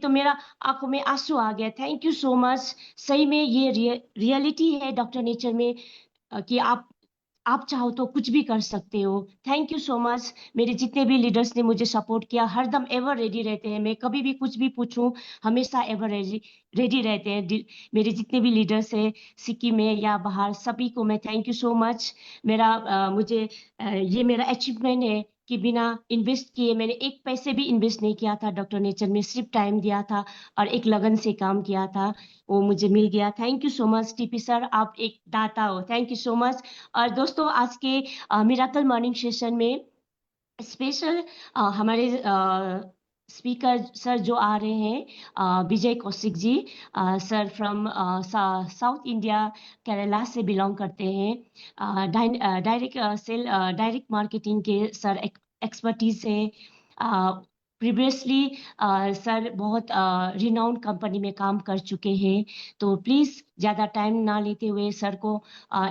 तो मेरा आंखों में आंसू आ गया। Thank you so much. सही में ये रियलिटी है डॉक्टर नेचर में, कि आप चाहो तो कुछ भी कर सकते हो। Thank you so much. मेरे जितने भी लीडर्स ने मुझे सपोर्ट किया, हरदम एवर रेडी रहते हैं। मैं कभी भी कुछ भी पूछूं, हमेशा एवर रेडी रेडी रहते हैं। मेरे जितने भी लीडर्स हैं सिक्किम में या बाहर, सभी को मैं थैंक यू सो मच। ये मेरा अचीवमेंट है कि बिना इन्वेस्ट किए, मैंने एक पैसे भी इन्वेस्ट नहीं किया था डॉक्टर नेचर में, सिर्फ टाइम दिया था और एक लगन से काम किया था, वो मुझे मिल गया। Thank you so much TP sir, आप एक दाता हो। Thank you so much. और दोस्तों, आज के मिराकल मॉर्निंग सेशन में स्पेशल हमारे स्पीकर सर जो आ रहे हैं, Vijay Kaushik ji, sir from south India, Kerala से बिलोंग करते हैं। डायरेक्ट सेल डायरेक्ट मार्केटिंग के सर एक्सपर्टीज है। प्रीवियसली सर बहुत रिनाउंड कंपनी में काम कर चुके हैं। तो प्लीज ज़्यादा टाइम ना लेते हुए सर को,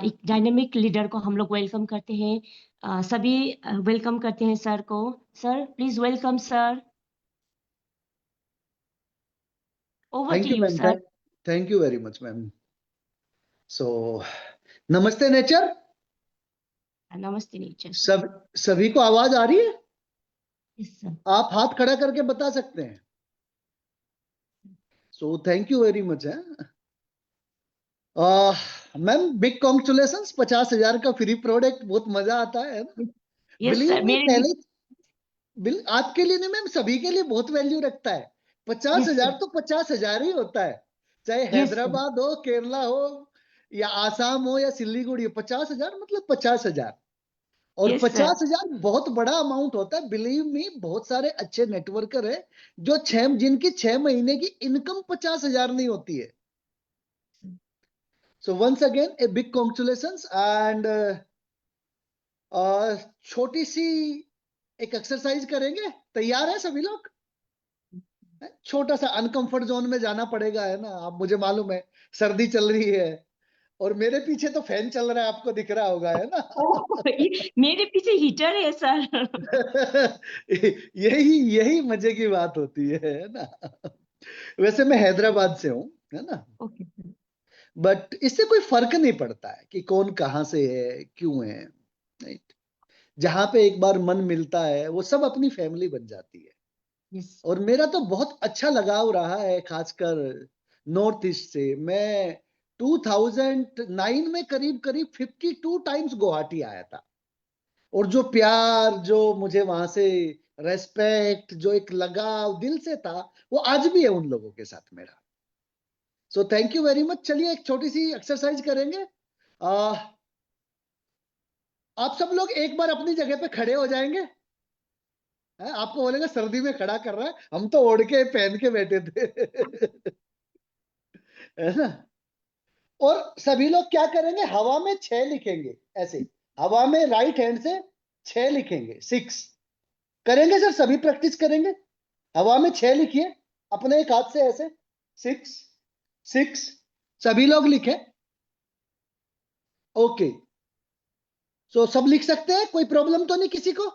एक डायनेमिक लीडर को हम लोग वेलकम करते हैं। सभी वेलकम करते हैं सर को। Sir please welcome sir, over thank to you you ma'am. Sir. Thank you very much ma'am. So नमस्ते नेचर। नमस्ते नेचर सर। सभी को आवाज आ रही है? Yes sir. आप हाथ खड़ा करके बता सकते हैं। So thank you very much है। मैम बिग कॉन्ग्रेचुलेशंस, 50,000 का फ्री प्रोडक्ट, बहुत मजा आता है ना। यस बिलीव सर, मी, मेरे पहले आपके लिए नहीं मैम, सभी के लिए बहुत वैल्यू रखता है। पचास यस हजार सर। तो 50,000 ही होता है, चाहे यस सर। हैदराबाद हो, केरला हो, या आसाम हो, या सिल्लीगुड़ी हो। 50,000 मतलब 50,000। और यस सर। 50,000 बहुत बड़ा अमाउंट होता है। बिलीव मी, बहुत सारे अच्छे नेटवर्कर है जो जिनकी 6 महीने की इनकम 50,000 नहीं होती है। So once again a big congratulations. And छोटी सी एक एक्सरसाइज करेंगे। तैयार है सभी लोग? छोटा सा अनकंफर्ट जोन में जाना पड़ेगा, है ना। आप, मुझे मालूम है सर्दी चल रही है और मेरे पीछे तो फैन चल रहा है, आपको दिख रहा होगा, है ना। मेरे पीछे हीटर है सर। यही यही मजे की बात होती है ना। वैसे मैं हैदराबाद से हूँ, है ना। Okay sir. बट इससे कोई फर्क नहीं पड़ता है कि कौन कहाँ से है, क्यों है। राइट। जहां पे एक बार मन मिलता है वो सब अपनी फैमिली बन जाती है। यस। और मेरा तो बहुत अच्छा लगाव रहा है, खासकर नॉर्थ ईस्ट से। मैं 2009 में करीब करीब 52 टाइम्स गुवाहाटी आया था। और जो प्यार, जो मुझे वहां से रेस्पेक्ट, जो एक लगाव दिल से था, वो आज भी है उन लोगों के साथ मेरा। So thank you very much. चलिए एक छोटी सी एक्सरसाइज करेंगे। आप सब लोग एक बार अपनी जगह पे खड़े हो जाएंगे। आपको बोलेगा सर्दी में खड़ा कर रहा है, हम तो ओढ़ के पहन के बैठे थे। है ना। और सभी लोग क्या करेंगे, हवा में 6 लिखेंगे। ऐसे हवा में राइट हैंड से 6 लिखेंगे, 6 करेंगे। सर सभी प्रैक्टिस करेंगे। हवा में 6 लिखिए अपने एक हाथ से, ऐसे 6 6। सभी लोग लिखे। ओके। सो सब लिख सकते हैं, कोई प्रॉब्लम तो नहीं किसी को?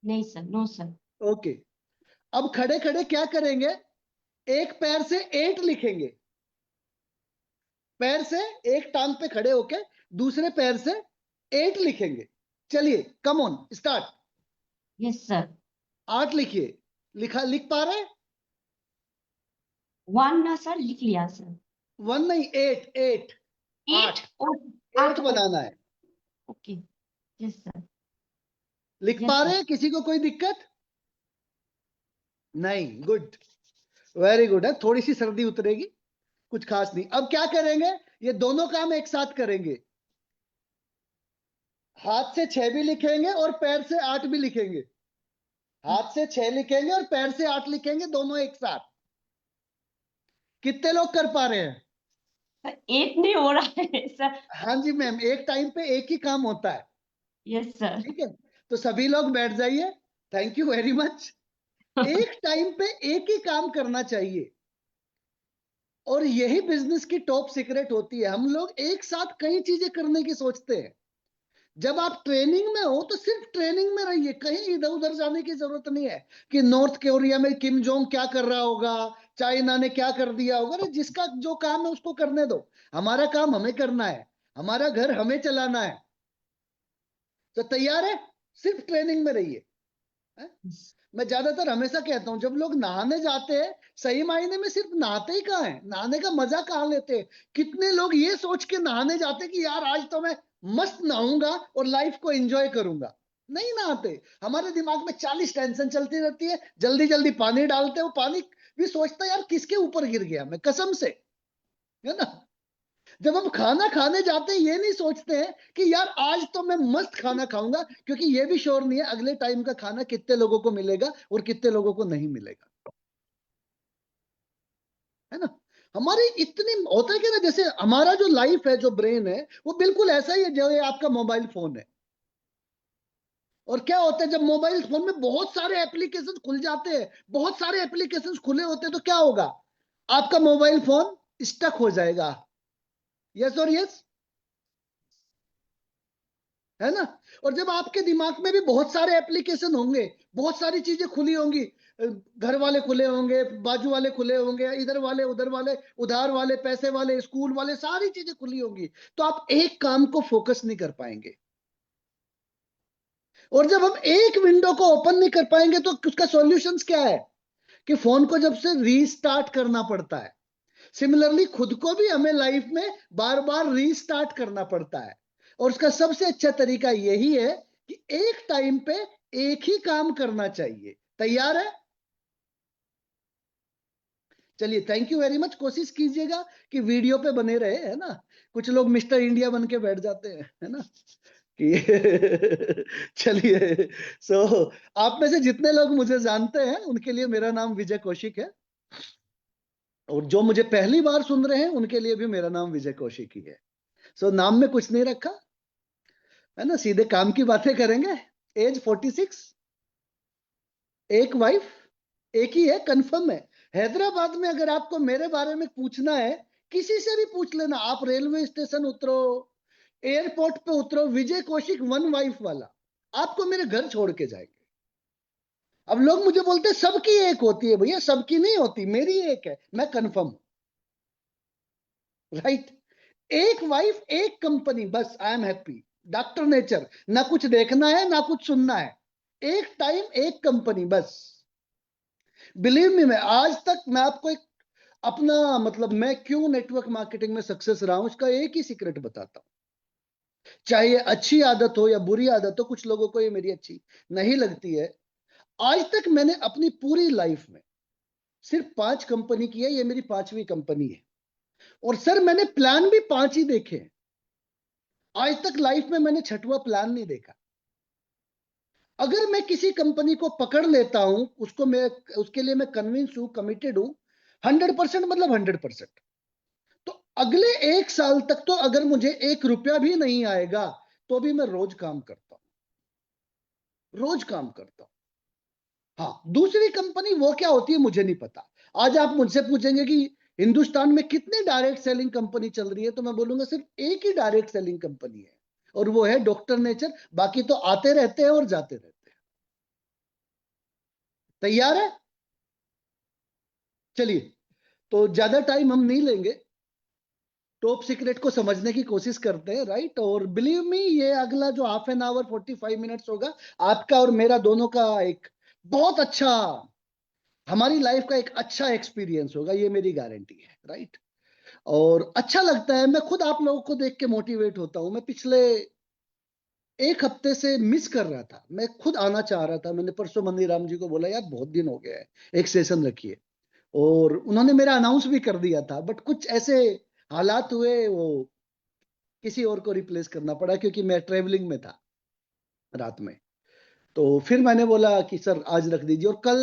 नहीं सर, नो सर। ओके। अब खड़े खड़े क्या करेंगे, एक पैर से 8 लिखेंगे। पैर से एक टांग पे खड़े होके दूसरे पैर से 8 लिखेंगे। चलिए come on start. Yes sir. 8 लिखिए। लिख पा रहे हैं? 1 ना सर, लिख लिया सर। 1 नहीं, 8 8। 8 8 और 8 8। बनाना है। ओके। Yes sir. लिख यस पा सर। रहे हैं? किसी को कोई दिक्कत नहीं? गुड, वेरी गुड है। थोड़ी सी सर्दी उतरेगी, कुछ खास नहीं। अब क्या करेंगे, ये दोनों काम एक साथ करेंगे। हाथ से 6 भी लिखेंगे और पैर से 8 भी लिखेंगे। हाथ से 6 लिखेंगे और पैर से 8 लिखेंगे, दोनों एक साथ। कितने लोग कर पा रहे हैं? सर, 8 नहीं हो रहा है सर। हाँ जी मैम, एक टाइम पे एक ही काम होता है। Yes sir. ठीक है, तो सभी लोग बैठ जाइए। Thank you very much. एक टाइम पे एक ही काम करना चाहिए, और यही बिजनेस की टॉप सीक्रेट होती है। हम लोग एक साथ कई चीजें करने की सोचते हैं। जब आप ट्रेनिंग में हो तो सिर्फ ट्रेनिंग में रहिए, कहीं इधर उधर जाने की जरूरत नहीं है कि नॉर्थ कोरिया में किम जोंग क्या कर रहा होगा, चाइना ने क्या कर दिया होगा। अरे जिसका जो काम है उसको करने दो, हमारा काम हमें करना है, हमारा घर हमें चलाना है। तो तैयार है, सिर्फ ट्रेनिंग में रहिए। हैं? मैं ज्यादातर हमेशा कहता हूं, जब लोग नहाने जाते हैं, सही मायने में सिर्फ नहाते ही कहाँ है, नहाने का मजा कहाँ लेते हैं। कितने लोग ये सोच के नहाने जाते हैं कि यार आज तो मैं मस्त नहाऊंगा और लाइफ को एंजॉय करूंगा। नहीं नहाते, हमारे दिमाग में 40 टेंशन चलती रहती है, जल्दी जल्दी पानी डालते हो, पानी भी सोचता है यार किसके ऊपर गिर गया मैं, कसम से, है ना। जब हम खाना खाने जाते हैं ये नहीं सोचते हैं कि यार आज तो मैं मस्त खाना खाऊंगा, क्योंकि ये भी श्योर नहीं है अगले टाइम का खाना कितने लोगों को मिलेगा और कितने लोगों को नहीं मिलेगा, है ना। हमारी इतनी होता है कि ना, जैसे हमारा जो लाइफ है, जो ब्रेन है, वो बिल्कुल ऐसा ही है जो ये आपका मोबाइल फोन है। और क्या होता है, जब मोबाइल फोन में बहुत सारे एप्लीकेशन खुल जाते हैं, बहुत सारे एप्लीकेशन खुले होते हैं, तो क्या होगा, आपका मोबाइल फोन स्टक हो जाएगा। यस और यस, है ना। और जब आपके दिमाग में भी बहुत सारे एप्लीकेशन होंगे, बहुत सारी चीजें खुली होंगी, घर वाले खुले होंगे, बाजू वाले खुले होंगे, इधर वाले उधर वाले, उधार वाले, पैसे वाले, स्कूल वाले, सारी चीजें खुली होंगी, तो आप एक काम को फोकस नहीं कर पाएंगे। और जब हम एक विंडो को ओपन नहीं कर पाएंगे तो उसका सॉल्यूशंस क्या है, कि फोन को जब से रीस्टार्ट करना पड़ता है। सिमिलरली खुद को भी हमें लाइफ में बार बार रीस्टार्ट करना पड़ता है। और उसका सबसे अच्छा तरीका यही है कि एक टाइम पे एक ही काम करना चाहिए। तैयार है? चलिए, थैंक यू वेरी मच। कोशिश कीजिएगा कि वीडियो पे बने रहे, है ना। कुछ लोग मिस्टर इंडिया बन के बैठ जाते हैं, है ना कि चलिए, सो आप में से जितने लोग मुझे जानते हैं उनके लिए मेरा नाम विजय कौशिक है, और जो मुझे पहली बार सुन रहे हैं उनके लिए भी मेरा नाम विजय कौशिक ही है। सो नाम में कुछ नहीं रखा, है ना, सीधे काम की बातें करेंगे। एज 46, एक वाइफ, एक ही है, कंफर्म है। हैदराबाद में अगर आपको मेरे बारे में पूछना है, किसी से भी पूछ लेना, आप रेलवे स्टेशन उतरो, एयरपोर्ट पे उतरो, विजय कौशिक वन वाइफ वाला आपको मेरे घर छोड़ के जाएंगे। अब लोग मुझे बोलते हैं सबकी एक होती है, भैया सबकी नहीं होती, मेरी एक है, मैं कंफर्म हूं, राइट। एक वाइफ एक कंपनी, बस I am happy. Doctor nature, ना कुछ देखना है ना कुछ सुनना है, एक टाइम एक कंपनी बस। बिलीव मी, मैं आज तक, मैं आपको एक अपना मतलब मैं क्यों नेटवर्क मार्केटिंग में सक्सेस रहा हूं, इसका एक ही सीक्रेट बताता हूं। चाहे ये अच्छी आदत हो या बुरी आदत हो, कुछ लोगों को ये मेरी अच्छी नहीं लगती है। आज तक मैंने अपनी पूरी लाइफ में सिर्फ 5 कंपनी की है, ये मेरी 5वीं कंपनी है। और सर मैंने प्लान भी 5 ही देखे हैं। आज तक लाइफ में मैंने 6वां प्लान नहीं देखा। अगर मैं किसी कंपनी को पकड़ लेता हूं, उसको मैं, उसके लिए मैं कन्विंस हूं, कमिटेड हूं 100%, मतलब 100%, तो अगले 1 साल तक तो अगर मुझे 1 रुपया भी नहीं आएगा तो भी मैं रोज काम करता हूं, रोज काम करता हूं। हाँ, दूसरी कंपनी वो क्या होती है मुझे नहीं पता। आज आप मुझसे पूछेंगे कि हिंदुस्तान में कितनी डायरेक्ट सेलिंग कंपनी चल रही है, तो मैं बोलूंगा सिर्फ एक ही डायरेक्ट सेलिंग कंपनी है, और वो है डॉक्टर नेचर। बाकी तो आते रहते हैं और जाते रहते हैं। तैयार है? चलिए, तो ज्यादा टाइम हम नहीं लेंगे, टॉप सीक्रेट को समझने की कोशिश करते हैं, राइट। और बिलीव मी, ये अगला जो हाफ एन आवर 45 मिनट्स होगा, आपका और मेरा दोनों का एक बहुत अच्छा, हमारी लाइफ का एक अच्छा एक्सपीरियंस होगा, ये मेरी गारंटी है, राइट। और अच्छा लगता है, मैं खुद आप लोगों को देख के मोटिवेट होता हूं। मैं पिछले 1 हफ्ते से मिस कर रहा था, मैं खुद आना चाह रहा था। मैंने परसों मंदिर राम जी को बोला यार बहुत दिन हो गया है, एक सेशन रखिए। और उन्होंने मेरा अनाउंस भी कर दिया था, बट कुछ ऐसे हालात हुए, वो किसी और को रिप्लेस करना पड़ा, क्योंकि मैं ट्रेवलिंग में था रात में। तो फिर मैंने बोला कि सर आज रख दीजिए। और कल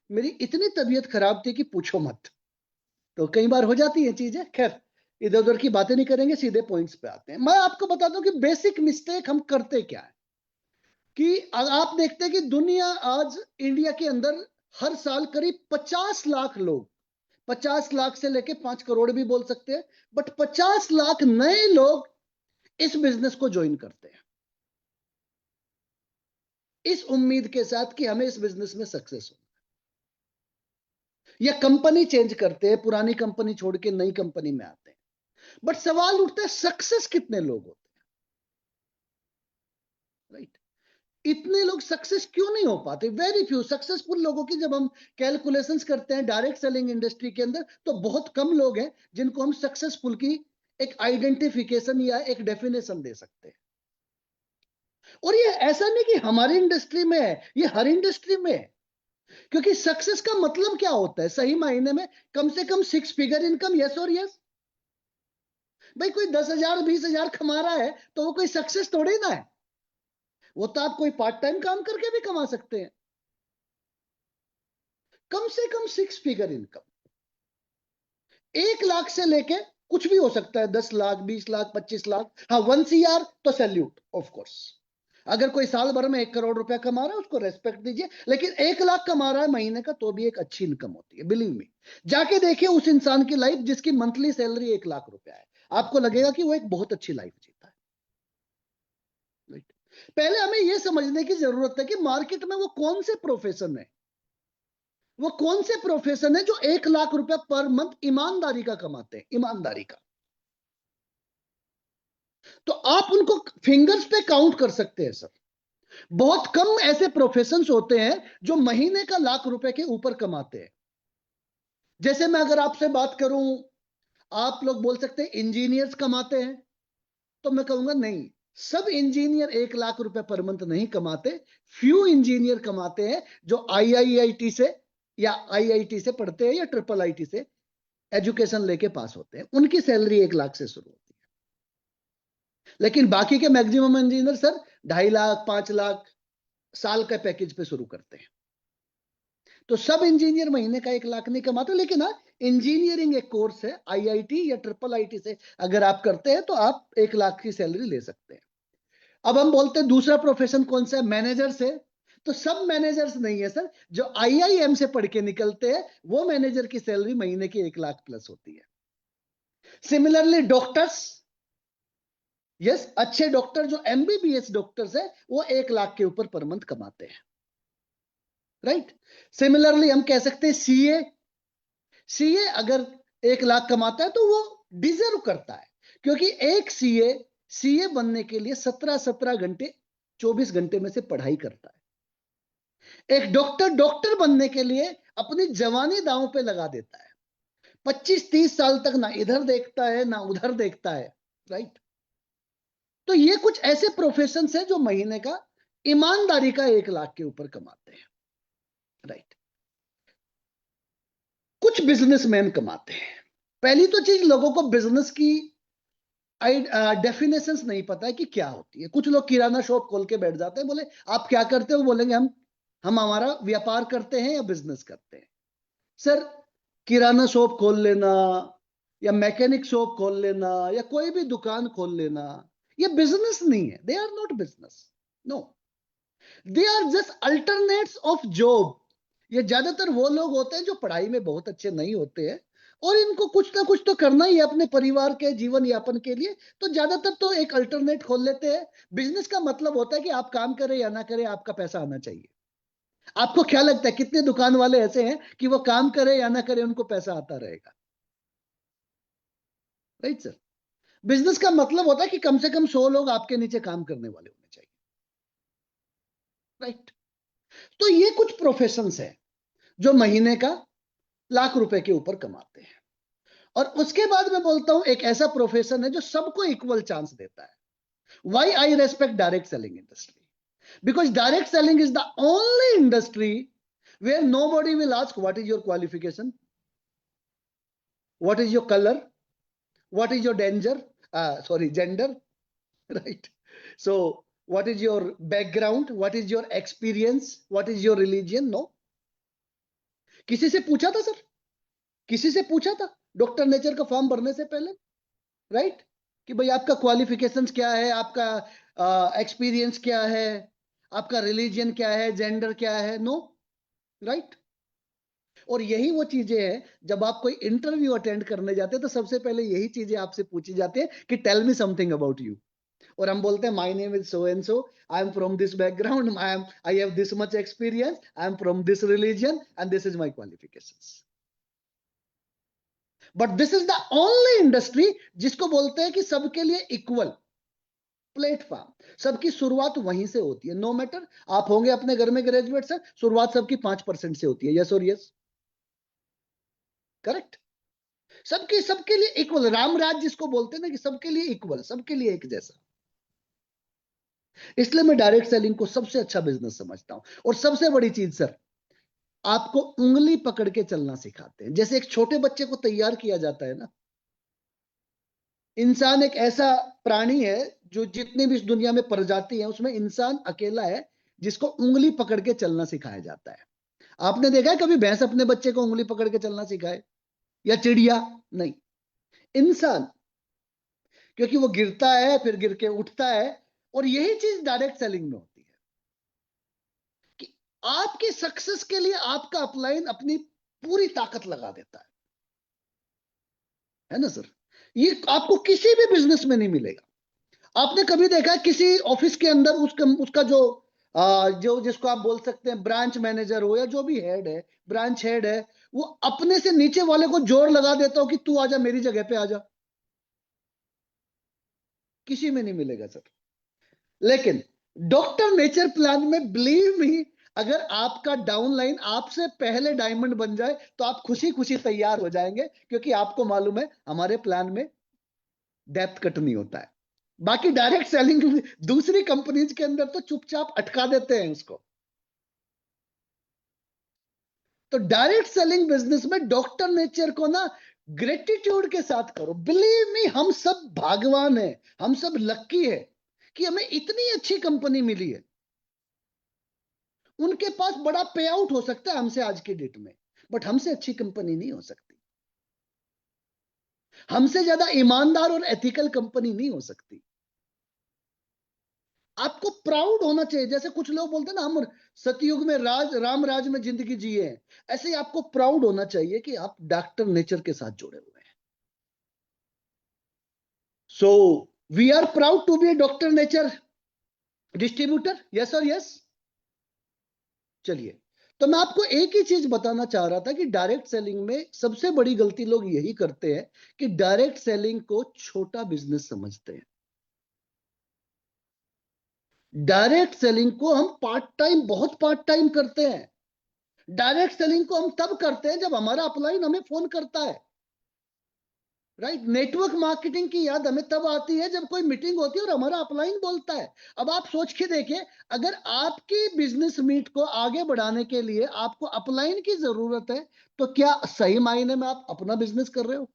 मेरी इतनी तबीयत खराब थी कि पूछो मत। तो कई बार हो जाती है चीजें, खैर इधर उधर की बातें नहीं करेंगे, सीधे पॉइंट्स पे आते हैं। मैं आपको बताता हूं कि बेसिक मिस्टेक हम करते क्या है, कि आप देखते हैं कि दुनिया आज, इंडिया के अंदर हर साल करीब 50 लाख लोग, 50 लाख से लेके 5 करोड़ भी बोल सकते हैं, बट 50 लाख नए लोग इस बिजनेस को ज्वाइन करते हैं, इस उम्मीद के साथ कि हमें इस बिजनेस में सक्सेस हो। या कंपनी चेंज करते हैं, पुरानी कंपनी छोड़ के नई कंपनी में आते हैं। बट सवाल उठता है सक्सेस कितने लोग होते हैं, राइट? इतने लोग सक्सेस क्यों नहीं हो पाते? वेरी फ्यू सक्सेसफुल लोगों की जब हम कैलकुलेशंस करते हैं डायरेक्ट सेलिंग इंडस्ट्री के अंदर, तो बहुत कम लोग हैं जिनको हम सक्सेसफुल की एक आइडेंटिफिकेशन या एक डेफिनेशन दे सकते हैं। और ये ऐसा नहीं कि हमारी इंडस्ट्री में है, ये हर इंडस्ट्री में है। क्योंकि सक्सेस का मतलब क्या होता है सही मायने में? कम से कम 6 फिगर इनकम, यस और यस। भाई कोई 10,000 20,000 कमा रहा है तो वो कोई सक्सेस थोड़ी ना है। वो तो आप कोई पार्ट टाइम काम करके भी कमा सकते हैं। कम से कम 6 फिगर इनकम, 1 लाख से लेके कुछ भी हो सकता है, 10 लाख 20 लाख 25 लाख। हाँ 1 CR तो सैल्यूट ऑफ कोर्स। अगर कोई साल भर में 1 करोड़ रुपया कमा रहा है उसको रेस्पेक्ट दीजिए, लेकिन 1 लाख कमा रहा है महीने का तो भी एक अच्छी इनकम होती है, बिलीव मी। जाके देखिए उस इंसान की लाइफ जिसकी मंथली सैलरी 1 लाख रुपया है, आपको लगेगा कि वो एक बहुत अच्छी लाइफ जीता है, राइट? पहले हमें यह समझने की जरूरत है कि मार्केट में वो कौन से प्रोफेशन है, वो कौन से प्रोफेशन है जो 1 लाख रुपया पर मंथ ईमानदारी का कमाते हैं, ईमानदारी का। तो आप उनको फिंगर्स पे काउंट कर सकते हैं सर। बहुत कम ऐसे प्रोफेशंस होते हैं जो महीने का 1 लाख रुपए के ऊपर कमाते हैं। जैसे मैं अगर आपसे बात करूं, आप लोग बोल सकते हैं इंजीनियर्स कमाते हैं, तो मैं कहूंगा नहीं, सब इंजीनियर 1 लाख रुपए पर मंथ नहीं कमाते। फ्यू इंजीनियर कमाते हैं जो IIIT से या IIT से पढ़ते हैं या IIIT से एजुकेशन लेके पास होते हैं, उनकी सैलरी 1 लाख से शुरू होती है। लेकिन बाकी के maximum engineer sir 2.5 lakh 5 lakh साल का पैकेज पे शुरू करते हैं। तो सब इंजीनियर महीने का 1 लाख नहीं कमाते, लेकिन हाँ इंजीनियरिंग एक कोर्स है, IIT या IIIT से अगर आप करते हैं तो आप 1 लाख की सैलरी ले सकते हैं। अब हम बोलते हैं दूसरा प्रोफेशन कौन सा है? मैनेजर से। तो सब मैनेजर्स नहीं है सर, जो IIM से पढ़ के निकलते हैं वो मैनेजर की सैलरी महीने की 1 लाख प्लस होती है। सिमिलरली डॉक्टर्स, यस, अच्छे डॉक्टर जो MBBS डॉक्टर्स है वो 1 लाख के ऊपर पर मंथ कमाते हैं, राइट? सिमिलरली हम कह सकते हैं सीए अगर 1 लाख कमाता है तो वो डिजर्व करता है, क्योंकि एक सीए बनने के लिए 17 घंटे 24 घंटे में से पढ़ाई करता है। एक डॉक्टर बनने के लिए अपनी जवानी दांव पे लगा देता है, 25-30 साल तक ना इधर देखता है ना उधर देखता है, राइट? तो ये कुछ ऐसे प्रोफेशंस है जो महीने का ईमानदारी का 1 लाख के ऊपर कमाते हैं, राइट? कुछ बिजनेसमैन कमाते हैं। पहली तो चीज, लोगों को बिजनेस की डेफिनेशंस नहीं पता है कि क्या होती है। कुछ लोग किराना शॉप खोल के बैठ जाते हैं, बोले आप क्या करते हो, बोलेंगे हम हमारा व्यापार करते हैं या बिजनेस करते हैं। सर किराना शॉप खोल लेना या मैकेनिक शॉप खोल लेना या कोई भी दुकान खोल लेना ये बिजनेस नहीं है। They are not business, no, they are just alternates of job. ये ज्यादातर वो लोग होते हैं जो पढ़ाई में बहुत अच्छे नहीं होते हैं और इनको कुछ ना कुछ तो करना ही है अपने परिवार के जीवन यापन के लिए, तो ज्यादातर तो एक अल्टरनेट खोल लेते हैं। बिजनेस का मतलब होता है कि आप काम करें या ना करें आपका पैसा आना चाहिए। आपको क्या लगता है कितने दुकान वाले ऐसे हैं कि वो काम करे या ना करे उनको पैसा आता रहेगा? Right sir. बिजनेस का मतलब होता है कि कम से कम 100 लोग आपके नीचे काम करने वाले होने चाहिए, राइट? तो ये कुछ प्रोफेशंस है जो महीने का 1 लाख रुपए के ऊपर कमाते हैं। और उसके बाद मैं बोलता हूं एक ऐसा प्रोफेशन है जो सबको इक्वल चांस देता है। Why I respect direct selling industry? Because direct selling is the only industry where nobody will ask what is your qualification, what is your color, what is your gender, right? So what is your background, what is your experience, what is your religion? No. किसी से पूछा था sir? किसी से पूछा था doctor nature का form भरने से पहले, राइट? कि भाई आपका क्वालिफिकेशंस क्या है, आपका एक्सपीरियंस क्या है, आपका रिलीजन क्या है, जेंडर क्या है? No, right? और यही वो चीजें हैं जब आप कोई इंटरव्यू अटेंड करने जाते हैं तो सबसे पहले यही चीजें आपसे पूछी जाती है कि tell me something about you. और हम बोलते हैं my name is so and so, I am from this background, I have this much experience, I am from this religion and this is my qualifications. But this is the only industry जिसको बोलते हैं कि सबके लिए equal platform. सबकी शुरुआत वहीं से होती है। नो मैटर आप होंगे अपने घर में ग्रेजुएट से, शुरुआत सबकी 5% से होती है। यस और यस, करेक्ट। सबकी सबके लिए इक्वल, रामराज जिसको बोलते हैं ना कि सबके लिए इक्वल, सबके लिए एक जैसा। इसलिए मैं डायरेक्ट सेलिंग को सबसे अच्छा बिजनेस समझता हूं। और सबसे बड़ी चीज सर, आपको उंगली पकड़ के चलना सिखाते हैं। जैसे एक छोटे बच्चे को तैयार किया जाता है ना, इंसान एक ऐसा प्राणी है जो जितनी भी इस दुनिया में प्रजाति है उसमें इंसान अकेला है जिसको उंगली पकड़ के चलना सिखाया जाता है। आपने देखा है कभी भैंस अपने बच्चे को उंगली पकड़ के चलना सिखाए, या चिड़िया? नहीं, इंसान। क्योंकि वो गिरता है, फिर गिर के उठता है। और यही चीज डायरेक्ट सेलिंग में होती है कि आपकी सक्सेस के लिए आपका अपलाइन अपनी पूरी ताकत लगा देता है ना सर। ये आपको किसी भी बिजनेस में नहीं मिलेगा। आपने कभी देखा किसी ऑफिस के अंदर उसका जो जिसको आप बोल सकते हैं ब्रांच मैनेजर हो या जो भी हेड है, ब्रांच हेड है, वो अपने से नीचे वाले को जोर लगा देता हो कि तू आजा मेरी जगह पे आजा? किसी में नहीं मिलेगा सर। लेकिन डॉक्टर नेचर प्लान में बिलीव मी, अगर आपका डाउनलाइन आपसे पहले डायमंड बन जाए तो आप खुशी खुशी तैयार हो जाएंगे, क्योंकि आपको मालूम है हमारे प्लान में डेप्थ कट नहीं होता है। बाकी डायरेक्ट सेलिंग दूसरी कंपनीज के अंदर तो चुपचाप अटका देते हैं उसको। तो डायरेक्ट सेलिंग बिजनेस में डॉक्टर नेचर को ना ग्रेटिट्यूड के साथ करो। बिलीव मी, हम सब भाग्यवान हैं, हम सब लक्की है कि हमें इतनी अच्छी कंपनी मिली है। उनके पास बड़ा पे आउट हो सकता है हमसे आज की डेट में, बट हमसे अच्छी कंपनी नहीं हो सकती। हमसे ज्यादा ईमानदार और एथिकल कंपनी नहीं हो सकती। आपको प्राउड होना चाहिए। जैसे कुछ लोग बोलते हैं ना हम सतयुग में राम राज में जिंदगी जिए हैं, ऐसे ही आपको प्राउड होना चाहिए कि आप डॉक्टर नेचर के साथ जुड़े हुए हैं। So we are proud to be a doctor nature distributor. Yes और यस। चलिए, तो मैं आपको एक ही चीज बताना चाह रहा था कि डायरेक्ट सेलिंग में सबसे बड़ी गलती लोग यही करते हैं कि डायरेक्ट सेलिंग को छोटा बिजनेस समझते हैं। डायरेक्ट सेलिंग को हम पार्ट टाइम, बहुत पार्ट टाइम करते हैं। डायरेक्ट सेलिंग को हम तब करते हैं जब हमारा अपलाइन हमें फोन करता है, राइट। नेटवर्क मार्केटिंग की याद हमें तब आती है जब कोई मीटिंग होती है और हमारा अपलाइन बोलता है। अब आप सोच के देखिए, अगर आपकी बिजनेस मीट को आगे बढ़ाने के लिए आपको अपलाइन की जरूरत है, तो क्या सही मायने में आप अपना बिजनेस कर रहे हो?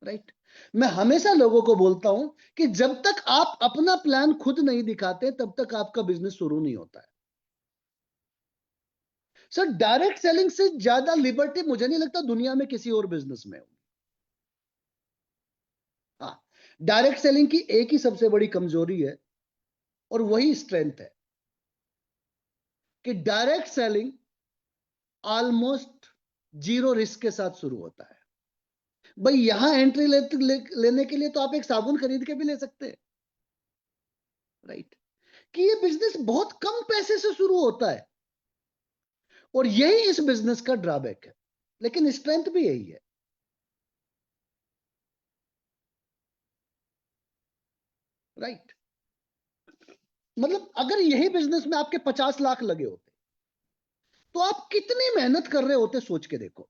राइट। मैं हमेशा लोगों को बोलता हूं कि जब तक आप अपना प्लान खुद नहीं दिखाते तब तक आपका बिजनेस शुरू नहीं होता है। सर, डायरेक्ट सेलिंग से ज्यादा लिबर्टी मुझे नहीं लगता दुनिया में किसी और बिजनेस में होगी। हाँ, डायरेक्ट सेलिंग की एक ही सबसे बड़ी कमजोरी है और वही स्ट्रेंथ है कि direct selling almost zero risk के साथ शुरू होता है। भाई यहां एंट्री लेने के लिए तो आप एक साबुन खरीद के भी ले सकते हैं, राइट। कि ये बिजनेस बहुत कम पैसे से शुरू होता है और यही इस बिजनेस का ड्रॉबैक है, लेकिन स्ट्रेंथ भी यही है, राइट। मतलब अगर यही बिजनेस में आपके 50 लाख लगे होते तो आप कितनी मेहनत कर रहे होते सोच के देखो।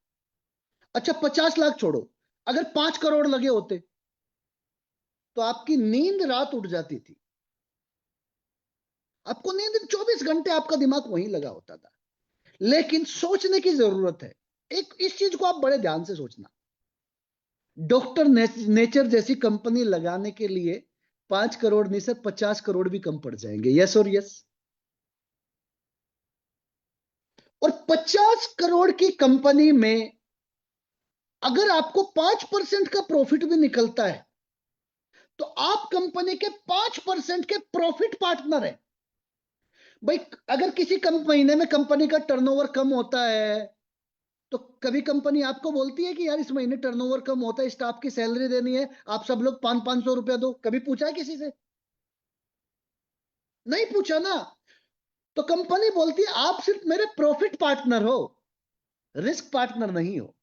अच्छा 50 लाख छोड़ो, अगर 5 करोड़ लगे होते तो आपकी नींद रात उठ जाती थी। आपको नींद 24 घंटे आपका दिमाग वहीं लगा होता था। लेकिन सोचने की जरूरत है, एक इस चीज को आप बड़े ध्यान से सोचना। डॉक्टर नेचर जैसी कंपनी लगाने के लिए 5 करोड़ नहीं सर 50 करोड़ भी कम पड़ जाएंगे। यस और यस। और 50 करोड़ की कंपनी में अगर आपको 5% का प्रॉफिट भी निकलता है तो आप कंपनी के 5% के प्रॉफिट पार्टनर हैं। भाई अगर किसी महीने में कंपनी का टर्नओवर कम होता है तो कभी कंपनी आपको बोलती है कि यार इस महीने टर्नओवर कम होता है, स्टाफ की सैलरी देनी है, आप सब लोग 500-500 रुपया दो? कभी पूछा है किसी से? नहीं पूछा ना। तो कंपनी बोलती है आप सिर्फ मेरे प्रॉफिट पार्टनर हो, रिस्क पार्टनर नहीं हो।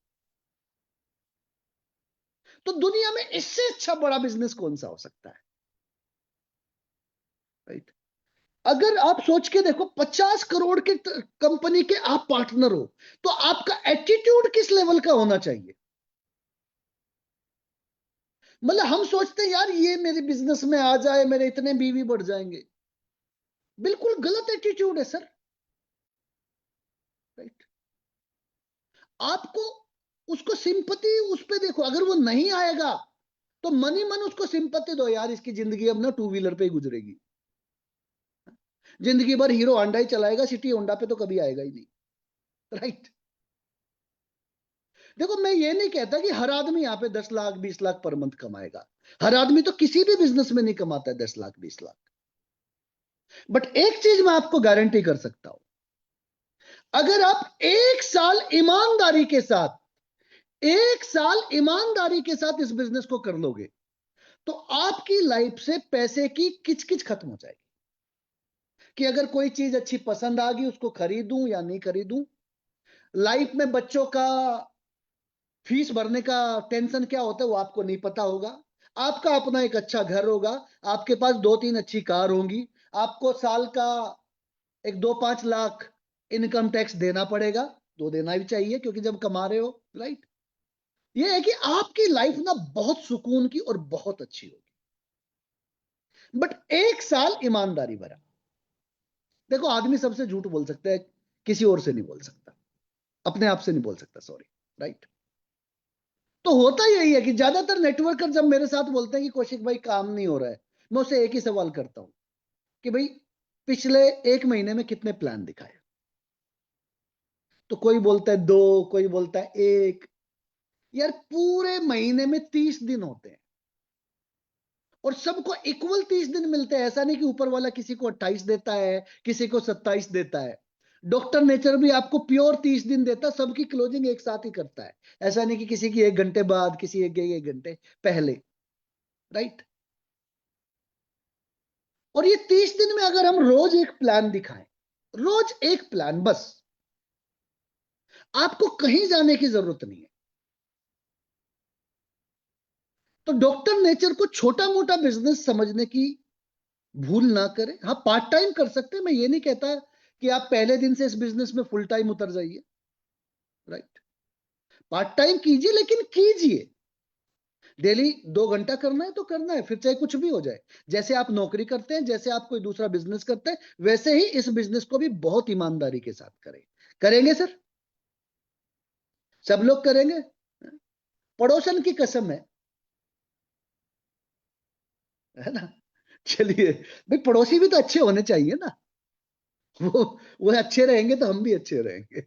तो दुनिया में इससे अच्छा बड़ा बिजनेस कौन सा हो सकता है, राइट? अगर आप सोच के देखो 50 करोड़ के कंपनी के आप पार्टनर हो, तो आपका एटीट्यूड किस लेवल का होना चाहिए? मतलब हम सोचते हैं यार ये मेरे बिजनेस में आ जाए, मेरे इतने बीवी बढ़ जाएंगे। बिल्कुल गलत एटीट्यूड है सर, राइट? आपको उसको सिंपैथी उस पे देखो, अगर वो नहीं आएगा तो मन ही मन उसको सिंपैथी दो, यार इसकी जिंदगी अब ना टू व्हीलर पे ही गुजरेगी, जिंदगी भर हीरो होंडा ही चलाएगा, सिटी होंडा पे तो कभी आएगा ही नहीं, राइट? देखो मैं ये नहीं कहता कि हर आदमी यहाँ पे 10 लाख 20 लाख पर मंथ कमाएगा, हर आदमी तो किसी भी बिजनेस में नहीं कमाता है 10 लाख 20 लाख। बट एक चीज मैं आपको गारंटी कर सकता हूं, अगर आप एक साल ईमानदारी के साथ इस बिजनेस को कर लोगे, तो आपकी लाइफ से पैसे की किचकिच खत्म हो जाएगी कि अगर कोई चीज अच्छी पसंद आ गई उसको खरीदूं या नहीं खरीदूं। लाइफ में बच्चों का फीस भरने का टेंशन क्या होता है वो आपको नहीं पता होगा, आपका अपना एक अच्छा घर होगा, आपके पास 2-3 अच्छी कार होंगी, आपको साल का एक 2-5 लाख इनकम टैक्स देना पड़ेगा, तो देना भी चाहिए क्योंकि जब कमा रहे हो, राइट? ये है कि आपकी लाइफ ना बहुत सुकून की और बहुत अच्छी होगी। बट एक साल ईमानदारी भरा, देखो आदमी सबसे झूठ बोल सकता है, किसी और से नहीं बोल सकता, अपने आप से नहीं बोल सकता, सॉरी, राइट? तो होता यही है कि ज्यादातर नेटवर्कर जब मेरे साथ बोलते हैं कि कौशिक भाई काम नहीं हो रहा है, मैं उससे एक ही सवाल करता हूं कि भाई पिछले 1 महीने में कितने प्लान दिखाए? तो कोई बोलता है 2, कोई बोलता है 1। यार पूरे महीने में 30 दिन होते हैं और सबको इक्वल 30 दिन मिलते हैं। ऐसा नहीं कि ऊपर वाला किसी को 28 देता है, किसी को 27 देता है। डॉक्टर नेचर भी आपको प्योर 30 दिन देता है, सबकी क्लोजिंग एक साथ ही करता है। ऐसा नहीं कि किसी की 1 घंटे बाद, किसी एक घंटे पहले, राइट? और ये 30 दिन में अगर हम रोज एक प्लान दिखाएं, रोज एक प्लान, बस आपको कहीं जाने की जरूरत नहीं है। तो डॉक्टर नेचर को छोटा मोटा बिजनेस समझने की भूल ना करें। हाँ, पार्ट टाइम कर सकते हैं, मैं ये नहीं कहता कि आप पहले दिन से इस बिजनेस में फुल टाइम उतर जाइए, राइट? पार्ट टाइम कीजिए, लेकिन कीजिए। डेली 2 घंटा करना है तो करना है, फिर चाहे कुछ भी हो जाए। जैसे आप नौकरी करते हैं, जैसे आप कोई दूसरा बिजनेस करते हैं, वैसे ही इस बिजनेस को भी बहुत ईमानदारी के साथ करें। करेंगे सर? सब लोग करेंगे? पड़ोसन की कसम है ना? चलिए भाई, पड़ोसी भी तो अच्छे होने चाहिए ना, वो वो अच्छे रहेंगे तो हम भी अच्छे रहेंगे।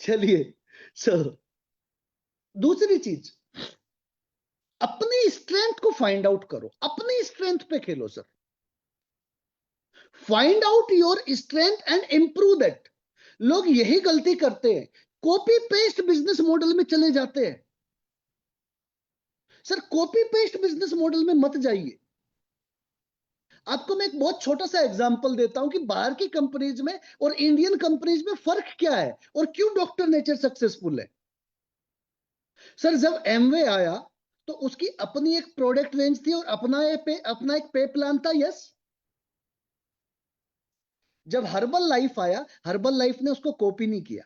चलिए, सो दूसरी चीज, अपनी स्ट्रेंथ को फाइंड आउट करो, अपनी स्ट्रेंथ पे खेलो sir. Find out your strength and improve that. लोग यही गलती करते हैं, कॉपी पेस्ट बिजनेस मॉडल में चले जाते हैं। Sir copy paste business model में मत जाइए। आपको मैं एक बहुत छोटा सा एग्जांपल देता हूं कि बाहर की कंपनीज में और इंडियन कंपनीज में फर्क क्या है और क्यों डॉक्टर नेचर सक्सेसफुल है। सर जब एमवे आया तो उसकी अपनी एक प्रोडक्ट रेंज थी और अपना एक पे प्लान था, यस। जब हर्बल लाइफ आया, हर्बल लाइफ ने उसको कॉपी नहीं किया,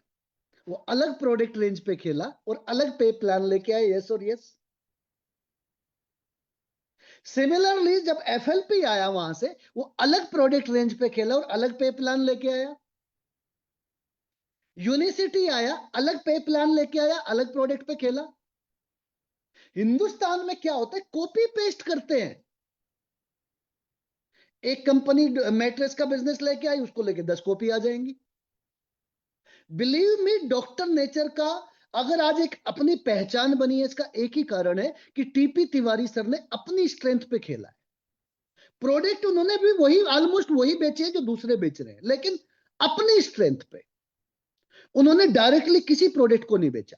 वो अलग प्रोडक्ट रेंज पे खेला और अलग पे प्लान लेके आया, यस और यस। सिमिलरली जब एफएलपी आया, वहां से वो अलग प्रोडक्ट रेंज पे खेला और अलग पे प्लान लेके आया। यूनिसिटी आया, अलग पे प्लान लेके आया, अलग प्रोडक्ट पे खेला। हिंदुस्तान में क्या होता है, कॉपी पेस्ट करते हैं। एक कंपनी मैट्रेस का बिजनेस लेके आई, उसको लेके 10 कॉपी आ जाएंगी। बिलीव मी, डॉक्टर नेचर का अगर आज एक अपनी पहचान बनी है, इसका एक ही कारण है कि टीपी तिवारी सर ने अपनी स्ट्रेंथ पे खेला है। प्रोडक्ट उन्होंने भी वही, ऑलमोस्ट वही बेचे हैं जो दूसरे बेच रहे हैं, लेकिन अपनी स्ट्रेंथ पे। उन्होंने डायरेक्टली किसी प्रोडक्ट को नहीं बेचा,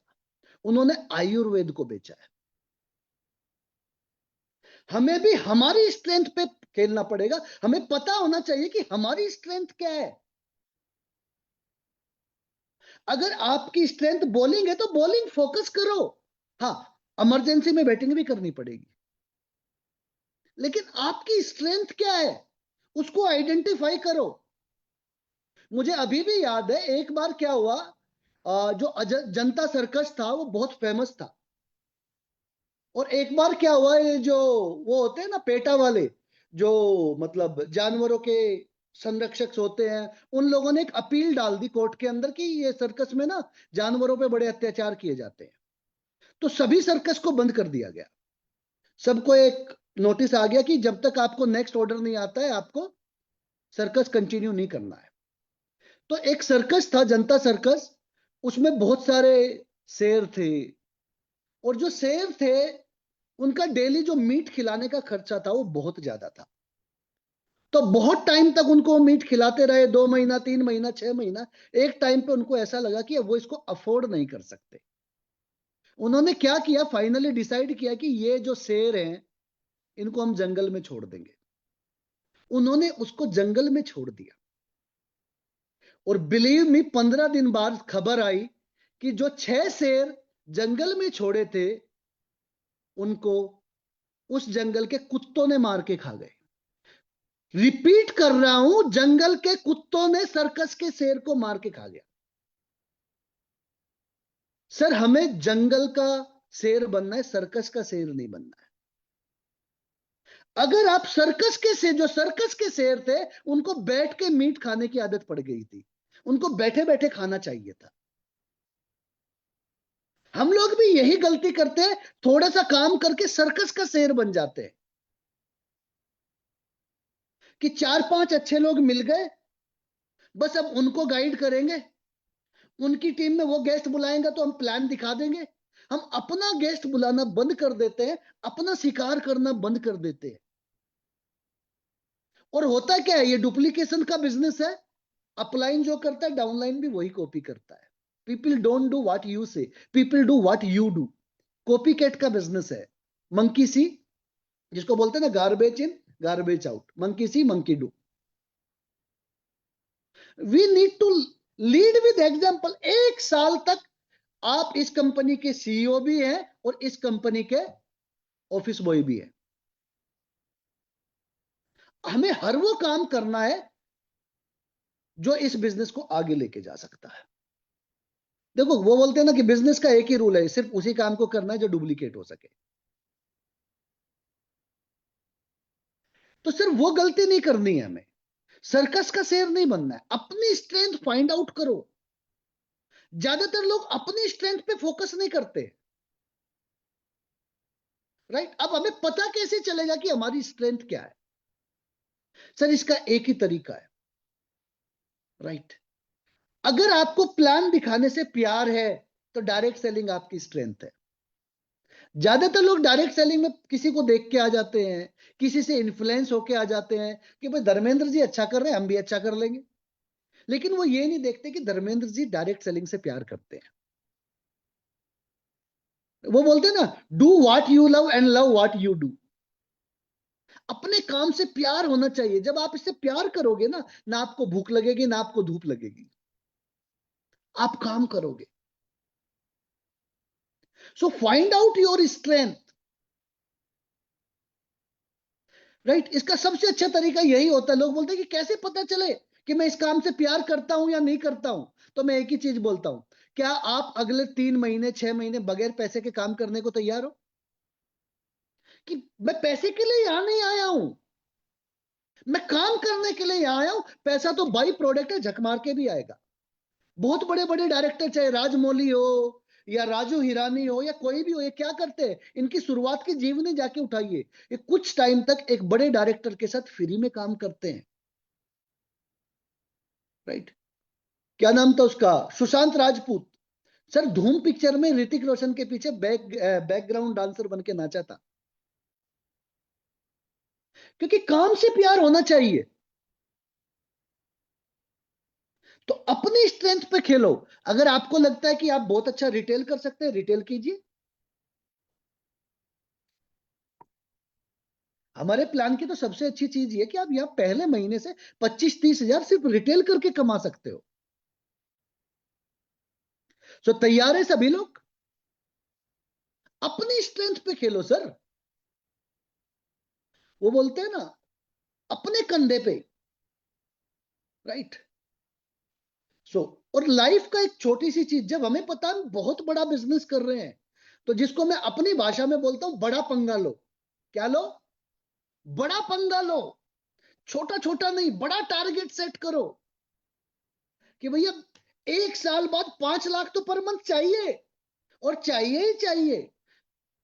उन्होंने आयुर्वेद को बेचा है। हमें भी हमारी स्ट्रेंथ पे खेलना पड़ेगा। हमें पता होना चाहिए कि हमारी स्ट्रेंथ क्या है। अगर आपकी स्ट्रेंथ बॉलिंग है तो बॉलिंग फोकस करो। हाँ, इमरजेंसी में बैटिंग भी करनी पड़ेगी। लेकिन आपकी स्ट्रेंथ क्या है, उसको आइडेंटिफाई करो। मुझे अभी भी याद है, एक बार क्या हुआ, जो जनता सर्कस था वो बहुत फेमस था। और एक बार क्या हुआ, ये जो वो होते हैं ना पेटा वाले, जो मतलब जानवरों के संरक्षक होते हैं, उन लोगों ने एक अपील डाल दी कोर्ट के अंदर कि ये सर्कस में ना जानवरों पे बड़े अत्याचार किए जाते हैं। तो सभी सर्कस को बंद कर दिया गया। सबको एक नोटिस आ गया कि जब तक आपको नेक्स्ट ऑर्डर नहीं आता है, आपको सर्कस कंटिन्यू नहीं करना है। तो एक सर्कस था, जनता सर्कस, उसमें बहुत सारे शेर थे। और जो शेर थे, उनका डेली जो मीट खिलाने का खर्चा था वो बहुत ज्यादा था। तो बहुत टाइम तक उनको मीट खिलाते रहे, 2 महीना, 3 महीना, 6 महीना। एक टाइम पे उनको ऐसा लगा कि अब वो इसको अफोर्ड नहीं कर सकते। उन्होंने क्या किया, फाइनली डिसाइड किया कि ये जो शेर हैं, इनको हम जंगल में छोड़ देंगे। उन्होंने उसको जंगल में छोड़ दिया। और बिलीव मी, 15 दिन बाद खबर आई कि जो 6 शेर जंगल में छोड़े थे, उनको उस जंगल के कुत्तों ने मार के खा गए। रिपीट कर रहा हूं, जंगल के कुत्तों ने सर्कस के शेर को मार के खा गया। सर, हमें जंगल का शेर बनना है, सर्कस का शेर नहीं बनना है। अगर आप सर्कस के शेर, जो सर्कस के शेर थे, उनको बैठ के मीट खाने की आदत पड़ गई थी, उनको बैठे बैठे खाना चाहिए था। हम लोग भी यही गलती करते हैं, थोड़ा सा काम करके सर्कस का शेर बन जाते हैं कि 4-5 अच्छे लोग मिल गए, बस अब उनको गाइड करेंगे, उनकी टीम में वो गेस्ट बुलाएंगे तो हम प्लान दिखा देंगे। हम अपना गेस्ट बुलाना बंद कर देते हैं, अपना शिकार करना बंद कर देते हैं। और होता क्या है, ये डुप्लीकेशन का बिजनेस है। अपलाइन जो करता है, डाउनलाइन भी वही कॉपी करता है। People don't do what you say, people do what you do. Copy cat का बिजनेस है। मंकी सी, जिसको बोलते हैं ना, garbage in garbage out, monkey see monkey do. We need to lead with example. 1 साल तक आप इस कंपनी के सीईओ भी हैं और इस कंपनी के ऑफिस बॉय भी हैं। हमें हर वो काम करना है जो इस बिजनेस को आगे लेके जा सकता है। देखो, वो बोलते हैं ना कि बिजनेस का एक ही रूल है, सिर्फ उसी काम को करना है जो डुप्लीकेट हो सके। तो सिर्फ वो गलती नहीं करनी है हमें, सर्कस का शेर नहीं बनना है। अपनी स्ट्रेंथ फाइंड आउट करो। ज्यादातर लोग अपनी स्ट्रेंथ पे फोकस नहीं करते, राइट। अब हमें पता कैसे चलेगा कि हमारी स्ट्रेंथ क्या है? सर, इसका एक ही तरीका है, राइट। अगर आपको प्लान दिखाने से प्यार है, तो डायरेक्ट सेलिंग आपकी स्ट्रेंथ है। ज्यादातर लोग डायरेक्ट सेलिंग में किसी को देख के आ जाते हैं, किसी से इन्फ्लुएंस होके आ जाते हैं कि भाई धर्मेंद्र जी अच्छा कर रहे हैं, हम भी अच्छा कर लेंगे। लेकिन वो ये नहीं देखते कि धर्मेंद्र जी डायरेक्ट सेलिंग से प्यार करते हैं। वो बोलते हैं ना, do what you love and love what you do. अपने काम से प्यार होना चाहिए। जब आप इससे प्यार करोगे ना, ना आपको भूख लगेगी, ना आपको धूप लगेगी, आप काम करोगे। So find out your strength, right. इसका सबसे अच्छा तरीका यही होता है। लोग बोलते हैं कि कैसे पता चले कि मैं इस काम से प्यार करता हूं या नहीं करता हूं। तो मैं एक ही चीज बोलता हूं, क्या आप अगले 3 महीने, 6 महीने बगैर पैसे के काम करने को तैयार हो? कि मैं पैसे के लिए यहां नहीं आया हूं, मैं काम करने के लिए यहां आया हूं। पैसा तो बाई प्रोडक्ट है, झक मार के भी आएगा। बहुत बड़े बड़े डायरेक्टर, चाहे राजमौली हो या राजू हिरानी हो या कोई भी हो, ये क्या करते हैं, इनकी शुरुआत की जीवनी जाके उठाइए, ये कुछ टाइम तक एक बड़े डायरेक्टर के साथ फ्री में काम करते हैं, राइट। क्या नाम था उसका, सुशांत राजपूत। सर, धूम पिक्चर में ऋतिक रोशन के पीछे बैकग्राउंड डांसर बन के नाचा था, क्योंकि काम से प्यार होना चाहिए। तो अपनी स्ट्रेंथ पे खेलो। अगर आपको लगता है कि आप बहुत अच्छा रिटेल कर सकते हैं, रिटेल कीजिए। हमारे प्लान की तो सबसे अच्छी चीज ये कि आप यहां पहले महीने से 25-30 हजार सिर्फ रिटेल करके कमा सकते हो। सो तैयार है सभी लोग? अपनी स्ट्रेंथ पे खेलो सर। वो बोलते हैं ना, अपने कंधे पे, राइट। सो और लाइफ का एक छोटी सी चीज, जब हमें पता है हम बहुत बड़ा बिजनेस कर रहे हैं, तो जिसको मैं अपनी भाषा में बोलता हूं बड़ा पंगा लो। क्या लो? बड़ा पंगा लो। छोटा छोटा नहीं, बड़ा टारगेट सेट करो कि भैया 1 साल बाद 5 लाख तो पर मंथ चाहिए, और चाहिए ही चाहिए।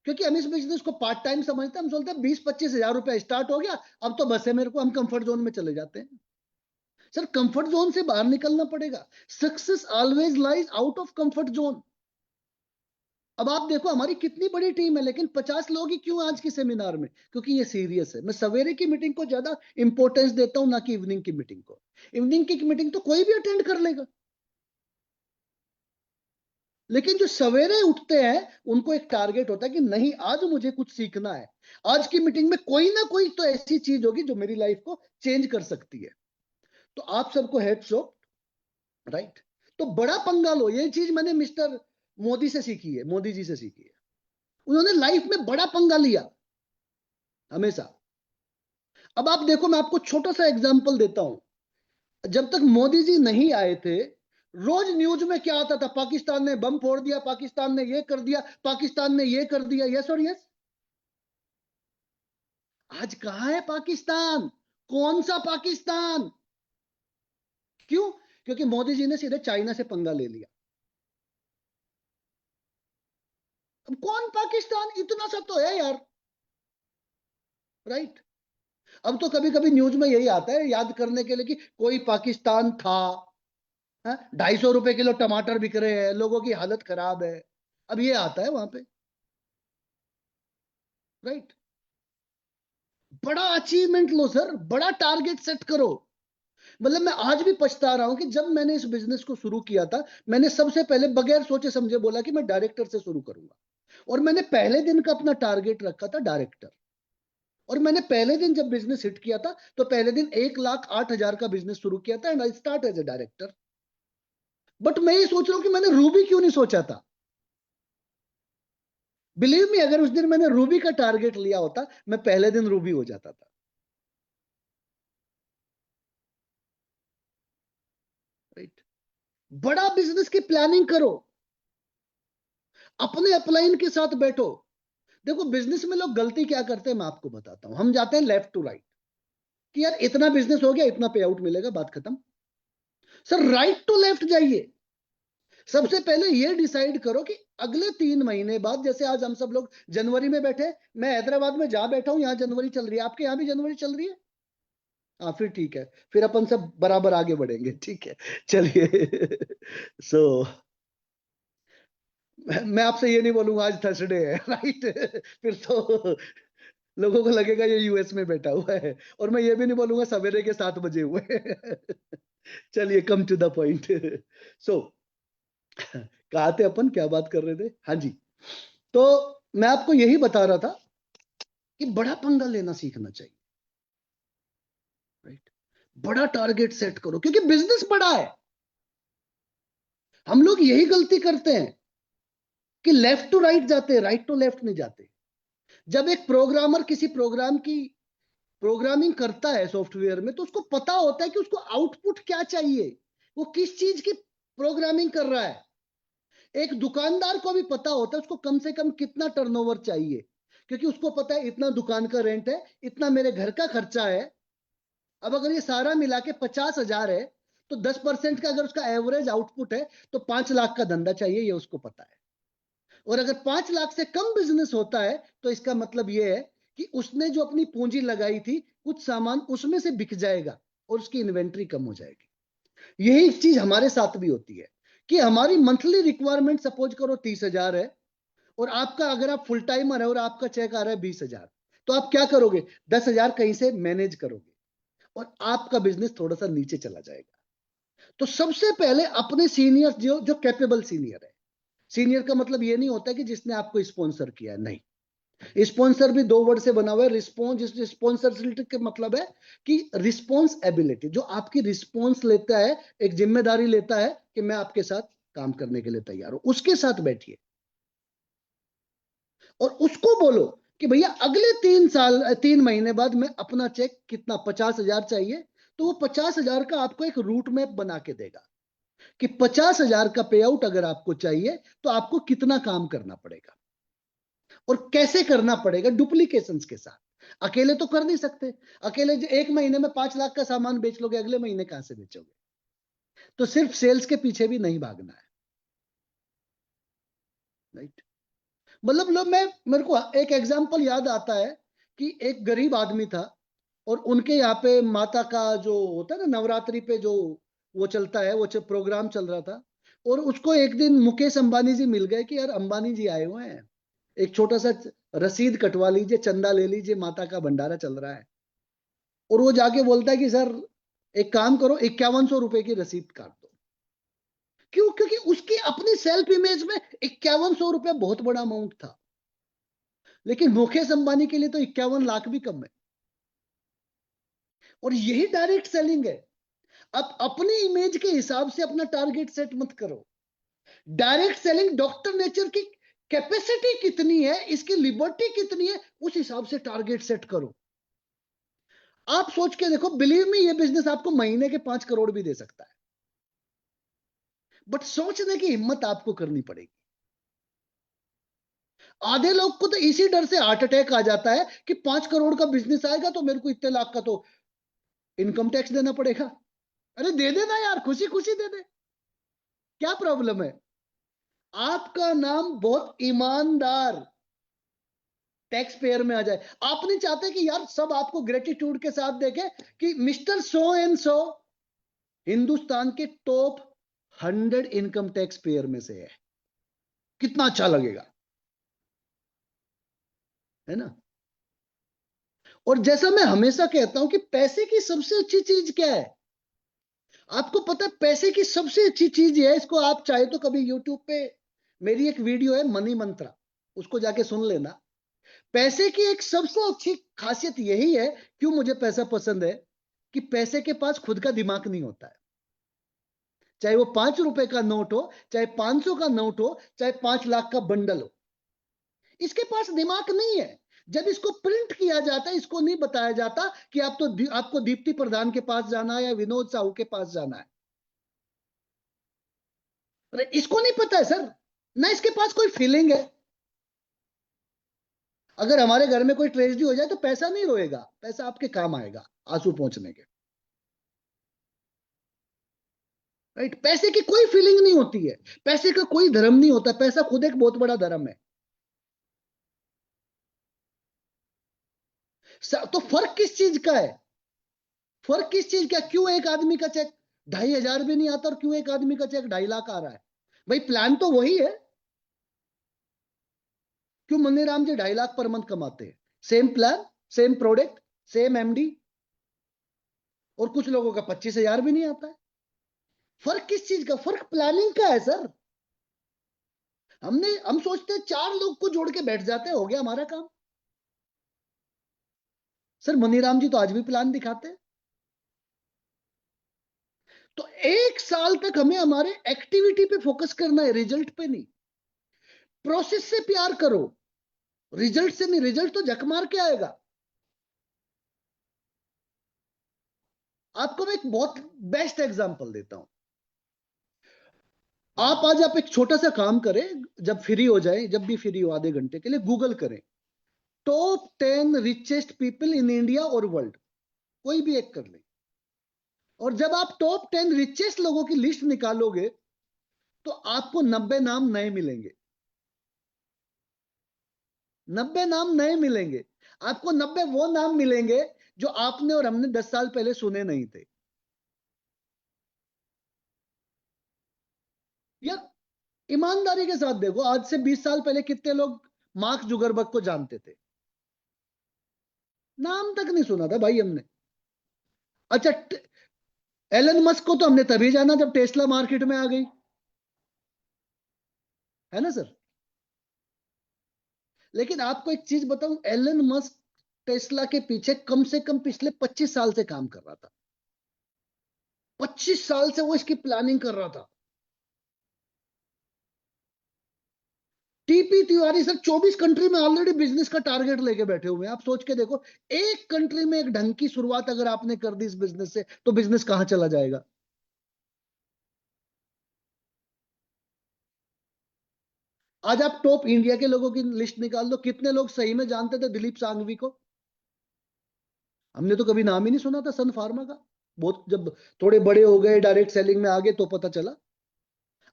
क्योंकि हम इस बिजनेस को पार्ट टाइम समझते हैं, हम सोचते हैं 20-25 हजार रुपया स्टार्ट हो गया, अब तो बस है मेरे को, हम कंफर्ट जोन में चले जाते हैं। सर कंफर्ट जोन से बाहर निकलना पड़ेगा। Success always lies out of comfort zone. अब आप देखो हमारी कितनी बड़ी टीम है, लेकिन 50 लोग ही क्यों आज के सेमिनार में? क्योंकि ये सीरियस है। मैं सवेरे की मीटिंग को ज्यादा इंपॉर्टेंस देता हूं, ना कि इवनिंग की मीटिंग को। इवनिंग की मीटिंग तो कोई भी अटेंड कर लेगा, लेकिन जो सवेरे उठते हैं उनको एक टारगेट होता है कि नहीं, आज मुझे कुछ सीखना है। आज की मीटिंग में कोई ना कोई तो ऐसी चीज होगी जो मेरी लाइफ को चेंज कर सकती है। तो आप सबको हेड्स ऑफ, राइट। तो बड़ा पंगा लो, ये चीज मैंने मिस्टर मोदी से सीखी है, मोदी जी से सीखी है। उन्होंने लाइफ में बड़ा पंगा लिया हमेशा। अब आप देखो, मैं आपको छोटा सा एग्जांपल देता हूं। जब तक मोदी जी नहीं आए थे, रोज न्यूज में क्या आता था? पाकिस्तान ने बम फोड़ दिया, पाकिस्तान ने ये कर दिया, पाकिस्तान ने ये कर दिया। यस और यस। आज कहां है पाकिस्तान? कौन सा पाकिस्तान? क्यों? क्योंकि मोदी जी ने सीधे चाइना से पंगा ले लिया। अब कौन पाकिस्तान? इतना सा तो है यार, राइट। अब तो कभी कभी न्यूज में यही आता है याद करने के लिए कि कोई पाकिस्तान था। 250 रुपए किलो टमाटर बिक रहे हैं, लोगों की हालत खराब है। अब ये आता है वहां पे, राइट। बड़ा अचीवमेंट लो सर, बड़ा टारगेट सेट करो। मतलब मैं आज भी पछता रहा हूं कि जब मैंने इस बिजनेस को शुरू किया था, मैंने सबसे पहले बगैर सोचे समझे बोला कि मैं डायरेक्टर से शुरू करूंगा। और मैंने पहले दिन का अपना टारगेट रखा था डायरेक्टर। और मैंने पहले दिन जब बिजनेस हिट किया था, तो पहले दिन 1,08,000 का बिजनेस शुरू किया था, and I start as a director. But मैं ये सोच रहा हूं कि मैंने रूबी क्यों नहीं सोचा था। बिलीव मी, अगर उस दिन मैंने रूबी का टारगेट लिया होता, मैं पहले दिन रूबी हो जाता था, राइट। बड़ा बिजनेस की प्लानिंग करो, अपने अपलाइन के साथ बैठो। देखो बिजनेस में लोग गलती क्या करते हैं मैं आपको बताता हूं। हम जाते हैं लेफ्ट टू राइट कि यार इतना बिजनेस हो गया, इतना पे आउट मिलेगा, बात खत्म। सर राइट टू लेफ्ट जाइए। सबसे पहले ये डिसाइड करो कि अगले 3 महीने बाद, जैसे आज हम सब लोग जनवरी में बैठे, मैं हैदराबाद में जहां बैठा हूं यहां जनवरी चल रही है, आपके यहां भी जनवरी चल रही है। हाँ फिर ठीक है, फिर अपन सब बराबर आगे बढ़ेंगे, ठीक है। चलिए सो मैं आपसे ये नहीं बोलूंगा आज थर्सडे है, राइट। फिर तो लोगों को लगेगा ये यूएस में बैठा हुआ है। और मैं ये भी नहीं बोलूंगा सवेरे के 7 बजे हुए। चलिए कम टू द पॉइंट। सो कहा थे अपन, क्या बात कर रहे थे? हाँ जी। तो मैं आपको यही बता रहा था कि बड़ा पंगा लेना सीखना चाहिए, राइट। बड़ा टारगेट सेट करो, क्योंकि बिजनेस बड़ा है। हम लोग यही गलती करते हैं कि लेफ्ट टू राइट जाते हैं, राइट टू लेफ्ट नहीं जाते। जब एक प्रोग्रामर किसी प्रोग्राम की प्रोग्रामिंग करता है सॉफ्टवेयर में, तो उसको पता होता है कि उसको आउटपुट क्या चाहिए, वो किस चीज की प्रोग्रामिंग कर रहा है। एक दुकानदार को भी पता होता है उसको कम से कम कितना टर्नओवर चाहिए, क्योंकि उसको पता है इतना दुकान का रेंट है, इतना मेरे घर का खर्चा है। अब अगर ये सारा मिला के 50,000 है, तो 10% का अगर उसका एवरेज आउटपुट है, तो 5 लाख का धंधा चाहिए, ये उसको पता है। और अगर 5 लाख से कम बिजनेस होता है, तो इसका मतलब यह है कि उसने जो अपनी पूंजी लगाई थी, कुछ सामान उसमें से बिक जाएगा और उसकी इन्वेंट्री कम हो जाएगी। यही चीज हमारे साथ भी होती है कि हमारी मंथली रिक्वायरमेंट सपोज करो 30,000 है, और आपका, अगर आप फुल टाइमर है और आपका चेक आ रहा है 20,000, तो आप क्या करोगे? 10,000 कहीं से मैनेज करोगे और आपका बिजनेस थोड़ा सा नीचे चला जाएगा। तो सबसे पहले अपने सीनियर, जो जो कैपेबल सीनियर है, सीनियर का मतलब ये नहीं होता कि जिसने आपको स्पॉन्सर किया है, नहीं। स्पॉन्सर भी 2 वर्ड से बना हुआ है। रिस्पॉन्सिबिलिटी का मतलब है कि रिस्पॉन्स एबिलिटी, जो आपकी रिस्पॉन्स लेता है, एक जिम्मेदारी लेता है कि मैं आपके साथ काम करने के लिए तैयार हूं, उसके साथ बैठिए। और उसको बोलो कि भैया अगले 3 महीने बाद मैं अपना चेक कितना 50,000 चाहिए, तो वो 50,000 का आपको एक रूट मैप बना के देगा कि 50,000 का पे आउट अगर आपको चाहिए तो आपको कितना काम करना पड़ेगा और कैसे करना पड़ेगा, डुप्लीकेशंस के साथ। अकेले तो कर नहीं सकते। अकेले एक महीने में 5 लाख का सामान बेच लोगे, अगले महीने कहां से बेचोगे? तो सिर्फ सेल्स के पीछे भी नहीं भागना है, राइट? मतलब लोग, मेरे को एक एग्जांपल याद आता है कि एक गरीब आदमी था और उनके यहाँ पे माता का जो होता है ना, नवरात्रि पे जो वो चलता है, वो प्रोग्राम चल रहा था, और उसको एक दिन मुकेश अंबानी जी मिल गए कि यार अंबानी जी आए हुए हैं, एक छोटा सा रसीद कटवा लीजिए, चंदा ले लीजिए, माता का भंडारा चल रहा है। और वो जाके बोलता है कि सर एक काम करो, 5100 रुपए की रसीद काट दो। क्यों? क्योंकि उसकी अपनी सेल्फ इमेज में 5100 रुपए बहुत बड़ा अमाउंट था, लेकिन मुकेश अंबानी के लिए तो 51 लाख भी कम है। और यही डायरेक्ट सेलिंग है। आप अपनी इमेज के हिसाब से अपना टारगेट सेट मत करो। डायरेक्ट सेलिंग, डॉक्टर नेचर की कैपेसिटी कितनी है, इसकी लिबर्टी कितनी है, उस हिसाब से टारगेट सेट करो। आप सोच के देखो, बिलीव मी, ये बिजनेस आपको महीने के 5 करोड़ भी दे सकता है, बट सोचने की हिम्मत आपको करनी पड़ेगी। आधे लोग को तो इसी डर से हार्ट अटैक आ जाता है कि 5 करोड़ का बिजनेस आएगा तो मेरे को इतने लाख का तो इनकम टैक्स देना पड़ेगा। अरे दे देना यार, खुशी खुशी दे दे, क्या प्रॉब्लम है? आपका नाम बहुत ईमानदार टैक्स पेयर में आ जाए। आप नहीं चाहते कि यार सब आपको ग्रेटिट्यूड के साथ देखे कि मिस्टर सो एंड सो हिंदुस्तान के टॉप 100 इनकम टैक्स पेयर में से है? कितना अच्छा लगेगा, है ना? और जैसा मैं हमेशा कहता हूं कि पैसे की सबसे अच्छी चीज क्या है? आपको पता है पैसे की सबसे अच्छी चीज है, इसको आप चाहे तो कभी यूट्यूब पे मेरी एक वीडियो है मनी मंत्रा, उसको जाके सुन लेना। पैसे की एक सबसे अच्छी खासियत यही है, क्यों मुझे पैसा पसंद है, कि पैसे के पास खुद का दिमाग नहीं होता है। चाहे वो 5 रुपए का नोट हो, चाहे 500 का नोट हो, चाहे 5 लाख का बंडल हो, इसके पास दिमाग नहीं है। जब इसको प्रिंट किया जाता है, इसको नहीं बताया जाता कि आपको दीप्ति प्रधान के पास जाना है या विनोद साहू के पास जाना है। अरे इसको नहीं पता है सर, ना इसके पास कोई फीलिंग है। अगर हमारे घर में कोई ट्रेजेडी हो जाए तो पैसा नहीं रोएगा, पैसा आपके काम आएगा आंसू पहुंचने के, राइट? पैसे की कोई फीलिंग नहीं होती है, पैसे का कोई धर्म नहीं होता, पैसा खुद एक बहुत बड़ा धर्म है। तो फर्क किस चीज का है? फर्क किस चीज का? क्यों एक आदमी का चेक 2,500 भी नहीं आता और क्यों एक आदमी का चेक 2.5 लाख आ रहा है? भाई प्लान तो वही है। क्यों मनीराम जी 2.5 लाख पर मंथ कमाते हैं? Same plan, same product, same MD, और कुछ लोगों का 25,000 भी नहीं आता है। फर्क किस चीज का? फर्क प्लानिंग का है सर। हम सोचते हैं 4 लोग को जोड़ के बैठ जाते हैं, हो गया हमारा काम। सर मनीराम जी तो आज भी प्लान दिखाते हैं। तो 1 साल तक हमें हमारे एक्टिविटी पे फोकस करना है, रिजल्ट पे नहीं। प्रोसेस से प्यार करो, रिजल्ट से नहीं। रिजल्ट तो झक मार के आएगा। आपको मैं एक बहुत बेस्ट एग्जांपल देता हूं। आप एक छोटा सा काम करें, जब फ्री हो जाए, जब भी फ्री हो आधे घंटे के लिए गूगल करें top 10 richest people in India और वर्ल्ड, कोई भी एक कर ले। और जब आप टॉप 10 रिचेस्ट लोगों की लिस्ट निकालोगे तो आपको 90 नाम नए मिलेंगे। 90 नाम नए मिलेंगे। आपको 90 वो नाम मिलेंगे जो आपने और हमने 10 साल पहले सुने नहीं थे। यार ईमानदारी के साथ देखो, आज से 20 साल पहले कितने लोग मार्क जुगरबर्ग को जानते थे? नाम तक नहीं सुना था भाई हमने। अच्छा, एलन मस्क को तो हमने तभी जाना जब टेस्ला मार्केट में आ गई, है ना सर? लेकिन आपको एक चीज बताऊं, एलन मस्क टेस्ला के पीछे कम से कम पिछले 25 साल से काम कर रहा था। 25 साल से वो इसकी प्लानिंग कर रहा था। टीपी तिवारी सर 24 कंट्री में ऑलरेडी बिजनेस का टारगेट लेके बैठे हुए हैं। आप सोच के देखो, एक कंट्री में एक ढंग की शुरुआत अगर आपने कर दी इस बिजनेस से, तो बिजनेस कहां चला जाएगा। आज आप टॉप इंडिया के लोगों की लिस्ट निकाल दो, कितने लोग सही में जानते थे दिलीप सांघवी को। हमने तो कभी नाम ही नहीं सुना था सन फार्मा का। बहुत जब थोड़े बड़े हो गए, डायरेक्ट सेलिंग में आ गए, तो पता चला।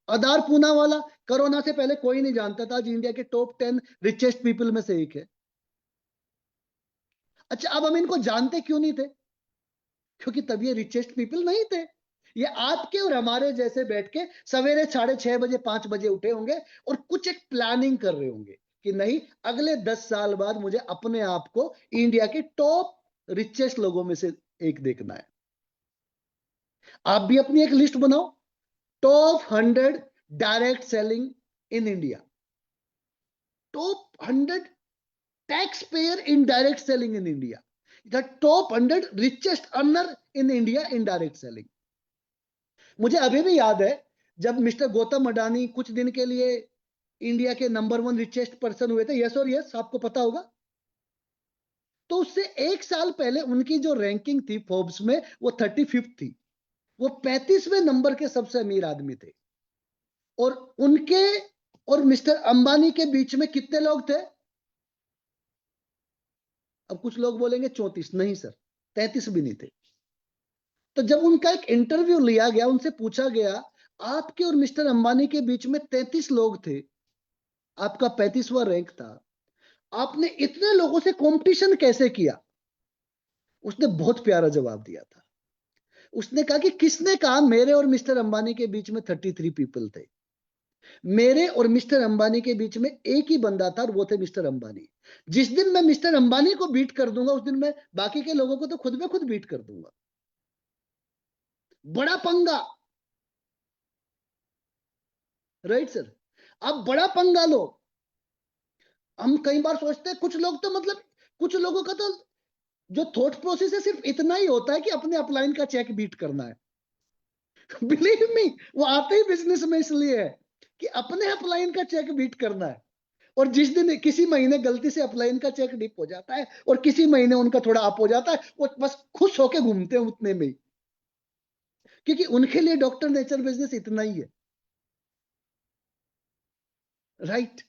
अदार पूनावाला कोरोना से पहले कोई नहीं जानता था, आज इंडिया के टॉप 10 रिचेस्ट पीपल में से एक है। अच्छा, अब हम इनको जानते क्यों नहीं थे? क्योंकि तब ये रिचेस्ट पीपल नहीं थे। ये आपके और हमारे जैसे बैठ के सवेरे 6:30 बजे 5 बजे उठे होंगे और कुछ एक प्लानिंग कर रहे होंगे कि नहीं, अगले 10 साल बाद मुझे अपने आप को इंडिया के टॉप रिचेस्ट लोगों में से एक देखना है। आप भी अपनी एक लिस्ट बनाओ, top 100 direct selling in India, top 100 tax payer in direct selling in India, the top 100 richest earner in India in direct selling. मुझे अभी भी याद है जब मिस्टर गौतम अडानी कुछ दिन के लिए इंडिया के नंबर 1 रिचेस्ट पर्सन हुए थे, यस और यस, आपको पता होगा। तो उससे 1 साल पहले उनकी जो रैंकिंग थी फोर्ब्स में, वो 35th थी। वो 35वें नंबर के सबसे अमीर आदमी थे। और उनके और मिस्टर अंबानी के बीच में कितने लोग थे? अब कुछ लोग बोलेंगे 34, नहीं सर, 33 भी नहीं थे। तो जब उनका एक इंटरव्यू लिया गया, उनसे पूछा गया आपके और मिस्टर अंबानी के बीच में 33 लोग थे, आपका 35वां रैंक था, आपने इतने लोगों से कंपटीशन कैसे किया? उसने बहुत प्यारा जवाब दिया था। उसने कहा कि किसने कहा मेरे और मिस्टर अंबानी के बीच में 33 पीपल थे? मेरे और मिस्टर अंबानी के बीच में एक ही बंदा था और वो थे मिस्टर अंबानी। जिस दिन मैं मिस्टर अंबानी को बीट कर दूंगा, उस दिन मैं बाकी के लोगों को तो खुद में खुद बीट कर दूंगा। बड़ा पंगा, राइट सर? आप बड़ा पंगा लो। हम कई बार सोचते हैं, कुछ लोग तो मतलब, कुछ लोगों का तो जो थॉट प्रोसेस है सिर्फ इतना ही होता है कि अपने अपलाइन का चेक बीट करना है। बिलीव मी, वो आते ही बिजनेस में इसलिए है कि अपने अपलाइन का चेक बीट करना है। और जिस दिन किसी महीने गलती से अपलाइन का चेक डिप हो जाता है और किसी महीने उनका थोड़ा अप हो जाता है, वो बस खुश होके घूमते हैं उतने में ही, क्योंकि उनके लिए डॉक्टर नेचर बिजनेस इतना ही है, राइट?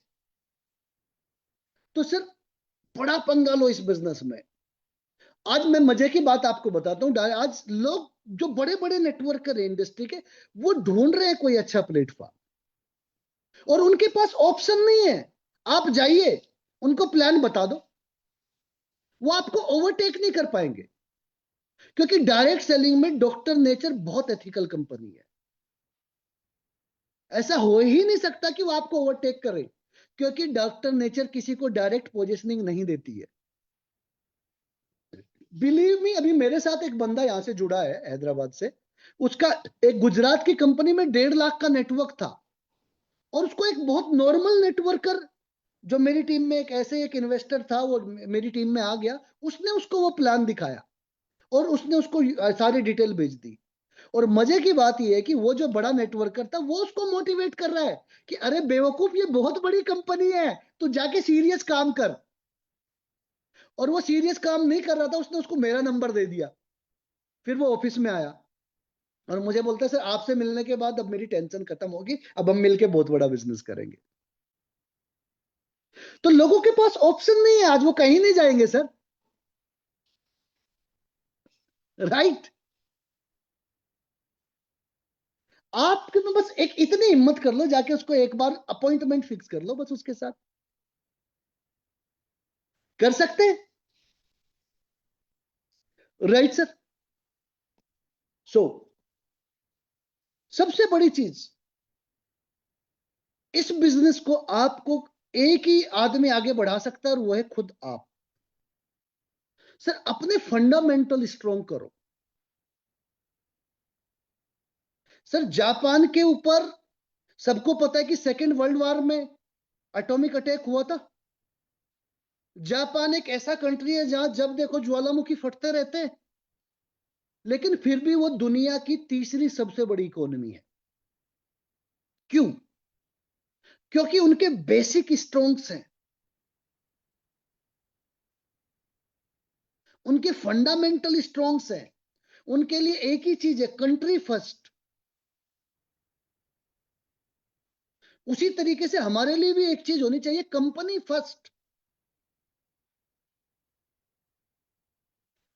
तो सर, बड़ा पंगा लो इस बिजनेस में। आज मैं मजे की बात आपको बताता हूं, आज लोग जो बड़े बड़े नेटवर्कर है इंडस्ट्री के, वो ढूंढ रहे हैं कोई अच्छा प्लेटफॉर्म, और उनके पास ऑप्शन नहीं है। आप जाइए, उनको प्लान बता दो, वो आपको ओवरटेक नहीं कर पाएंगे, क्योंकि डायरेक्ट सेलिंग में डॉक्टर नेचर बहुत एथिकल कंपनी है। ऐसा हो ही नहीं सकता कि वो आपको ओवरटेक करे, क्योंकि डॉक्टर नेचर किसी को डायरेक्ट पोजीशनिंग नहीं देती है। बिलीव मी, अभी मेरे साथ एक बंदा यहां से जुड़ा है हैदराबाद से, उसका एक गुजरात की कंपनी में 1.5 लाख का नेटवर्क था, और उसको एक बहुत नॉर्मल नेटवर्कर जो मेरी टीम में एक ऐसे एक इन्वेस्टर था, वो मेरी टीम में आ गया, उसने उसको वो प्लान दिखाया और उसने उसको सारी डिटेल भेज दी। और मजे की बात यह है कि वो जो बड़ा नेटवर्कर था, वो उसको मोटिवेट कर रहा है कि अरे बेवकूफ, ये बहुत बड़ी कंपनी है, तू जाके सीरियस काम कर। और वो सीरियस काम नहीं कर रहा था, उसने उसको मेरा नंबर दे दिया। फिर वो ऑफिस में आया और मुझे बोलता है सर, आपसे मिलने के बाद अब मेरी टेंशन खत्म होगी, अब हम मिलके बहुत बड़ा बिजनेस करेंगे। तो लोगों के पास ऑप्शन नहीं है, आज वो कहीं नहीं जाएंगे सर, राइट? आपके में बस एक इतनी हिम्मत कर लो, जाके उसको एक बार अपॉइंटमेंट फिक्स कर लो, बस उसके साथ। कर सकते हैं, राइट सर? सो सबसे बड़ी चीज, इस बिजनेस को आपको एक ही आदमी आगे बढ़ा सकता है, और वो है खुद आप। सर, अपने फंडामेंटल स्ट्रॉन्ग करो। सर, जापान के ऊपर सबको पता है कि सेकेंड वर्ल्ड वॉर में एटॉमिक अटैक हुआ था। जापान एक ऐसा कंट्री है जहां जब देखो ज्वालामुखी फटते रहते हैं, लेकिन फिर भी वो दुनिया की तीसरी सबसे बड़ी इकोनॉमी है। क्यों? क्योंकि उनके बेसिक स्ट्रॉन्ग्स हैं, उनके फंडामेंटल स्ट्रॉन्ग्स हैं। उनके लिए एक ही चीज है, कंट्री फर्स्ट। उसी तरीके से हमारे लिए भी एक चीज होनी चाहिए, कंपनी फर्स्ट।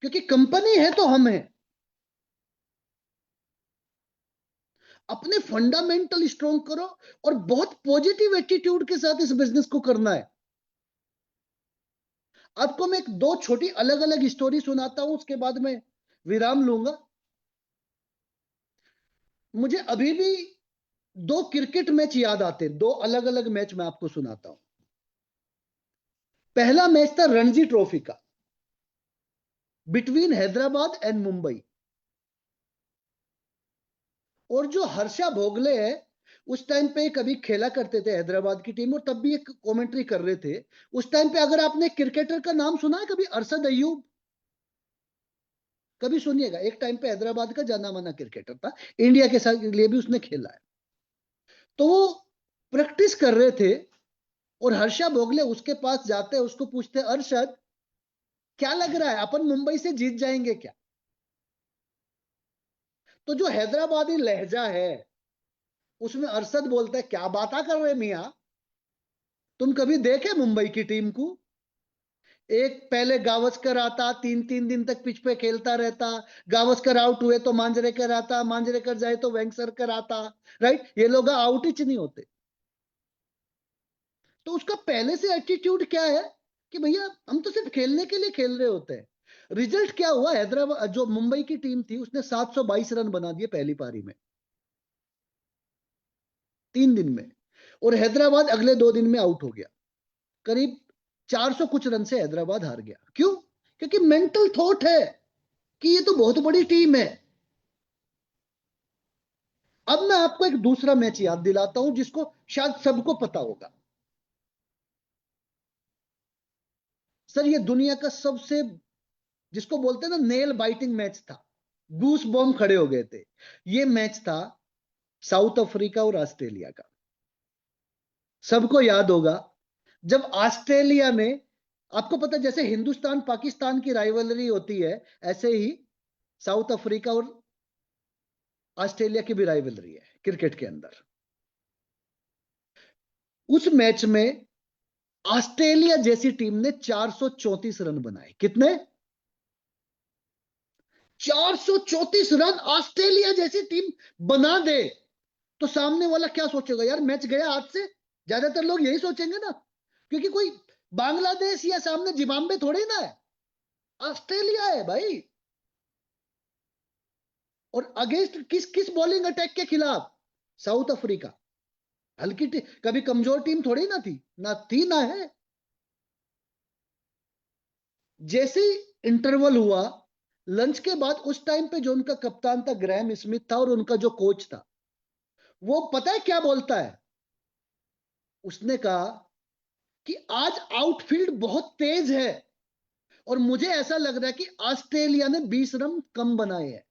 क्योंकि कंपनी है तो हम हैं। अपने फंडामेंटल स्ट्रॉन्ग करो और बहुत पॉजिटिव एटीट्यूड के साथ इस बिजनेस को करना है। आपको मैं एक दो छोटी अलग अलग स्टोरी सुनाता हूं, उसके बाद में विराम लूंगा। मुझे अभी भी दो क्रिकेट मैच याद आते हैं, दो अलग अलग मैच मैं आपको सुनाता हूं। पहला मैच था रणजी ट्रॉफी का, बिटवीन हैदराबाद एंड मुंबई। और जो हर्षा भोगले है, उस टाइम पे कभी खेला करते थे हैदराबाद की टीम, और तब भी एक कमेंट्री कर रहे थे। उस टाइम पे अगर आपने क्रिकेटर का नाम सुना है कभी, अरशद अय्यूब, कभी सुनिएगा। एक टाइम पे हैदराबाद का जाना माना क्रिकेटर था, इंडिया के साथ लिए भी उसने खेला है। तो वो प्रैक्टिस कर रहे थे और हर्षा भोगले उसके पास जाते हैं, उसको पूछते, अरशद क्या लग रहा है अपन मुंबई से जीत जाएंगे क्या? तो जो हैदराबादी लहजा है उसमें अरशद बोलता है, क्या बात कर रहे मियां, तुम कभी देखे मुंबई की टीम को? एक पहले गावस्कर आता, तीन तीन दिन तक पिच पे खेलता रहता, गावस्कर आउट हुए तो मांजरेकर आता, मांजरेकर जाए तो वेंगसरकर आता, राइट? ये लोग आउट ही नहीं होते। तो उसका पहले से एटीट्यूड क्या है कि भैया हम तो सिर्फ खेलने के लिए खेल रहे होते हैं। रिजल्ट क्या हुआ, हैदराबाद जो मुंबई की टीम थी उसने 722 रन बना दिए पहली पारी में, 3 दिन में। और हैदराबाद अगले 2 दिन में आउट हो गया। करीब 400 कुछ रन से हैदराबाद हार गया। क्यों? क्योंकि मेंटल थॉट है कि ये तो बहुत बड़ी टीम है। अब मैं आपको एक दूसरा मैच याद दिलाता हूं जिसको शायद सबको पता होगा। सर ये दुनिया का सबसे, जिसको बोलते हैं ना, नेल बाइटिंग मैच था, गूस बॉम्ब खड़े हो गए थे। ये मैच था साउथ अफ्रीका और ऑस्ट्रेलिया का। सबको याद होगा जब ऑस्ट्रेलिया ने, आपको पता है जैसे हिंदुस्तान पाकिस्तान की राइवलरी होती है, ऐसे ही साउथ अफ्रीका और ऑस्ट्रेलिया की भी राइवलरी है क्रिकेट के अंदर। उस मैच में ऑस्ट्रेलिया जैसी टीम ने 434 रन बनाए। कितने? 434 रन ऑस्ट्रेलिया जैसी टीम बना दे तो सामने वाला क्या सोचेगा, यार मैच गया हाथ से। ज्यादातर लोग यही सोचेंगे ना, क्योंकि कोई बांग्लादेश या सामने जिम्बाब्वे थोड़ी ना है, ऑस्ट्रेलिया है भाई। और अगेंस्ट किस किस बॉलिंग अटैक के खिलाफ? South Africa. हल्की टीम, कभी कमजोर टीम थोड़ी ना थी, ना थी ना है। जैसे ही इंटरवल हुआ, लंच के बाद, उस टाइम पे जो उनका कप्तान था ग्रैम स्मिथ था, और उनका जो कोच था, वो पता है क्या बोलता है? उसने कहा कि आज आउटफील्ड बहुत तेज है और मुझे ऐसा लग रहा है कि ऑस्ट्रेलिया ने 20 रन कम बनाए हैं।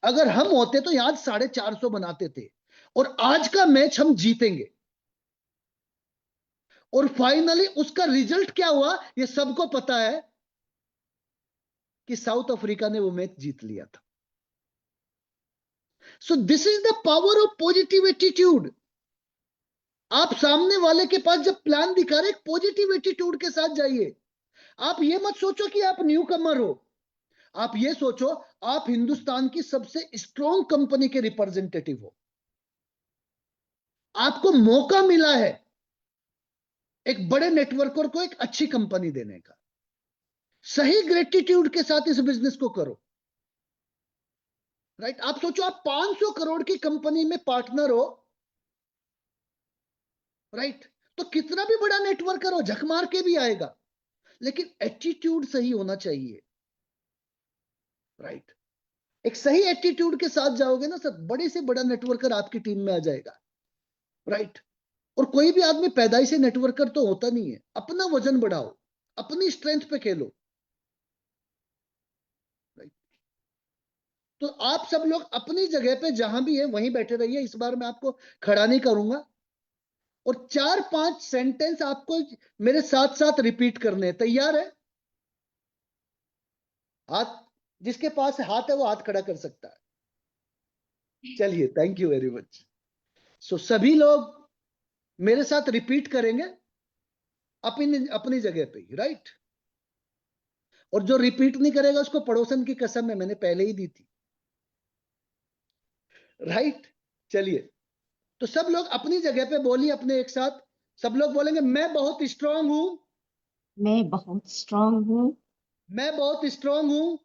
अगर हम होते तो आज 450 बनाते थे और आज का मैच हम जीतेंगे। और फाइनली उसका रिजल्ट क्या हुआ ये सबको पता है कि साउथ अफ्रीका ने वो मैच जीत लिया था। So this is the power of positive attitude. आप सामने वाले के पास जब प्लान दिखा रहे, एक पॉजिटिव एटीट्यूड के साथ जाइए। आप ये मत सोचो कि आप न्यू कमर हो, आप ये सोचो आप हिंदुस्तान की सबसे स्ट्रॉन्ग कंपनी के रिप्रेजेंटेटिव हो। आपको मौका मिला है एक बड़े नेटवर्कर को एक अच्छी कंपनी देने का। सही ग्रेटिट्यूड के साथ इस बिजनेस को करो। राइट? आप सोचो आप 500 करोड़ की कंपनी में पार्टनर हो, राइट? तो कितना भी बड़ा नेटवर्कर हो, झक मार के भी आएगा, लेकिन एटीट्यूड सही होना चाहिए। राइट? एक सही एटीट्यूड के साथ जाओगे ना सर, बड़े से बड़ा नेटवर्कर आपकी टीम में आ जाएगा। राइट? और कोई भी आदमी पैदाइश से नेटवर्कर तो होता नहीं है। अपना वजन बढ़ाओ, अपनी स्ट्रेंथ पे खेलो। राइट? तो आप सब लोग अपनी जगह पे जहां भी है वहीं बैठे रहिए। इस बार मैं आपको खड़ा नहीं करूंगा। और 4-5 सेंटेंस आपको मेरे साथ साथ रिपीट करने हैं। तैयार है? हाथ, जिसके पास हाथ है वो हाथ खड़ा कर सकता है। चलिए, थैंक यू वेरी मच। सो सभी लोग मेरे साथ रिपीट करेंगे अपनी अपनी जगह पे ही, राइट? और जो रिपीट नहीं करेगा उसको पड़ोसन की कसम है, मैंने पहले ही दी थी, राइट? चलिए, तो सब लोग अपनी जगह पे बोलिए अपने एक साथ। सब लोग बोलेंगे, मैं बहुत स्ट्रांग हूं। मैं बहुत स्ट्रांग हूँ। मैं बहुत स्ट्रांग हूं।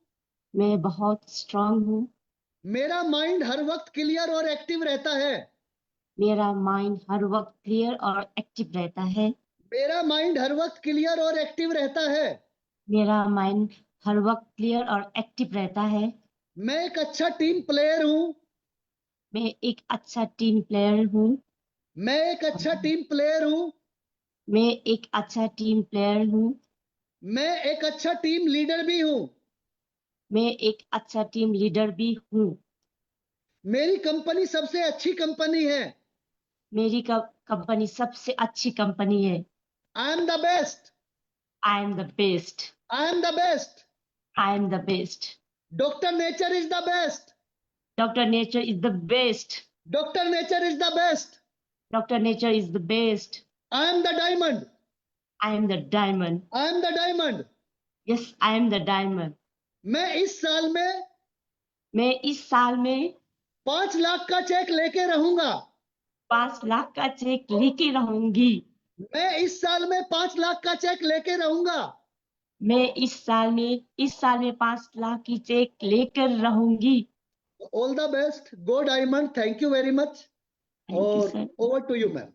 मैं बहुत स्ट्रांग हूँ। मेरा माइंड हर वक्त क्लियर और एक्टिव रहता है। मेरा माइंड हर वक्त क्लियर और एक्टिव रहता है। मेरा माइंड हर वक्त क्लियर और एक्टिव रहता है। मेरा माइंड हर वक्त क्लियर और एक्टिव रहता है। मैं एक अच्छा टीम प्लेयर हूं। मैं एक अच्छा टीम प्लेयर हूँ। मैं एक अच्छा टीम प्लेयर हूं। मैं एक अच्छा टीम प्लेयर हूँ। मैं एक अच्छा टीम लीडर भी हूं। मैं एक अच्छा टीम लीडर भी हूँ। मेरी कंपनी सबसे अच्छी कंपनी है। मेरी कंपनी सबसे अच्छी कंपनी है। I am the best. I am the best. I am the best. I am the best. Doctor nature is the best. Doctor nature is the best. Doctor nature is the best. Doctor nature is the best. I am the diamond. I am the diamond. I am the diamond. Yes, I am the diamond. मैं इस साल में मैं इस साल में 5 लाख का check लेके रहूंगा। 5 लाख का चेक लेके रहूंगी। मैं इस साल में 5 लाख का चेक लेके रहूंगा। मैं इस साल में 5 लाख की चेक लेकर रहूंगी। All the best, go diamond, thank you very much. Thank you और sir. Over to you ma'am.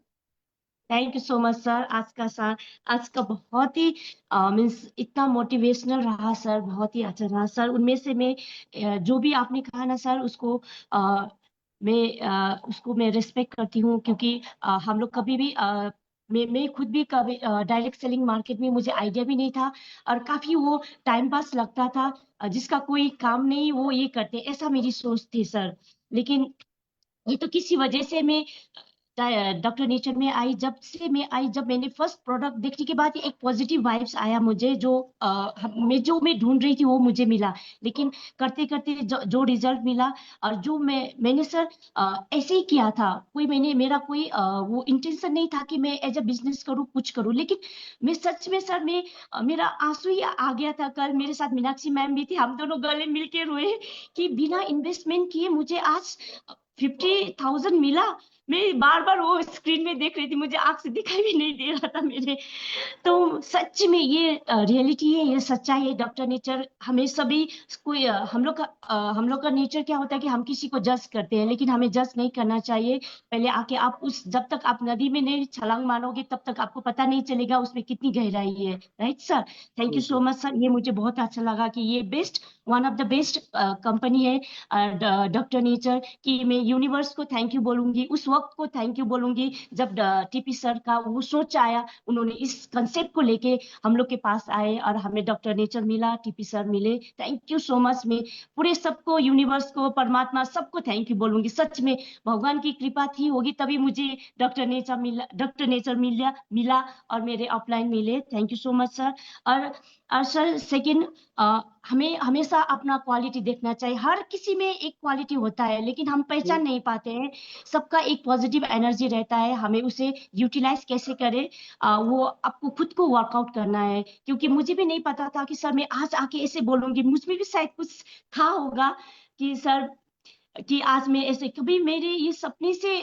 Thank you so much sir. आज का बहुत ही मीन्स इतना मोटिवेशनल रहा सर, बहुत ही अच्छा रहा सर। उनमें से मैं जो भी आपने कहा ना सर, उसको मैं रिस्पेक्ट करती हूँ, क्योंकि हम लोग कभी भी मैं खुद भी कभी डायरेक्ट सेलिंग मार्केट में मुझे आइडिया भी नहीं था, और काफी वो टाइम पास लगता था। जिसका कोई काम नहीं वो ये करते, ऐसा मेरी सोच थी सर। लेकिन ये तो किसी वजह से मैं डॉक्टर नेचर में आई। जब मैंने फर्स्ट प्रोडक्ट देखने के बाद एक पॉजिटिव वाइब्स आया मुझे, जो मैं ढूंढ रही थी वो मुझे मिला। लेकिन करते करते जो रिजल्ट मिला, और जो मैंने सर ऐसे ही किया था। मेरा कोई वो इंटेंशन नहीं था कि मैं एज अ बिजनेस करूँ, कुछ करूँ। लेकिन मैं सच में सर, मेरा आंसू ही आ गया था। कल मेरे साथ मीनाक्षी मैम भी थी, हम दोनों गले मिलके रोए कि बिना इन्वेस्टमेंट किए मुझे आज 50,000 मिला। मैं बार बार वो स्क्रीन में देख रही थी, मुझे आंख से दिखाई भी नहीं दे रहा था मेरे। तो सच में ये रियलिटी है, ये सच्चाई है। डॉक्टर नेचर हमें सभी कोई हम लोग का नेचर क्या होता है कि हम किसी को जज करते हैं, लेकिन हमें जज नहीं करना चाहिए। पहले आके आप उस जब तक आप नदी में नहीं छलांग मारोगे तब तक आपको पता नहीं चलेगा उसमें कितनी गहराई है। Right sir? Thank you so much sir. ये मुझे बहुत अच्छा लगा कि ये one of the best company है डॉक्टर नेचर की। मैं यूनिवर्स को थैंक यू बोलूंगी, उस वक्त को थैंक यू बोलूंगी जब टीपी सर का वो सोच आया। उन्होंने इस कंसेप्ट को लेके हम लोग के पास आए और हमें डॉक्टर नेचर मिला, टीपी सर मिले। Thank you so much. मैं पूरे सबको, यूनिवर्स को, परमात्मा, सबको थैंक यू बोलूंगी। सच में भगवान की कृपा थी होगी तभी मुझे डॉक्टर नेचर मिला और मेरे अपलाइन मिले। Thank you so much sir. और सर सेकंड, हमें हमेशा अपना क्वालिटी देखना चाहिए। हर किसी में एक क्वालिटी होता है, लेकिन हम पहचान नहीं पाते हैं। सबका एक पॉजिटिव एनर्जी रहता है, हमें उसे यूटिलाइज कैसे करें, वो आपको खुद को वर्कआउट करना है। क्योंकि मुझे भी नहीं पता था कि सर मैं आज आके ऐसे बोलूंगी, मुझमें भी शायद कुछ था होगा कि सर, कि आज मैं ऐसे, कभी मेरे ये सपने से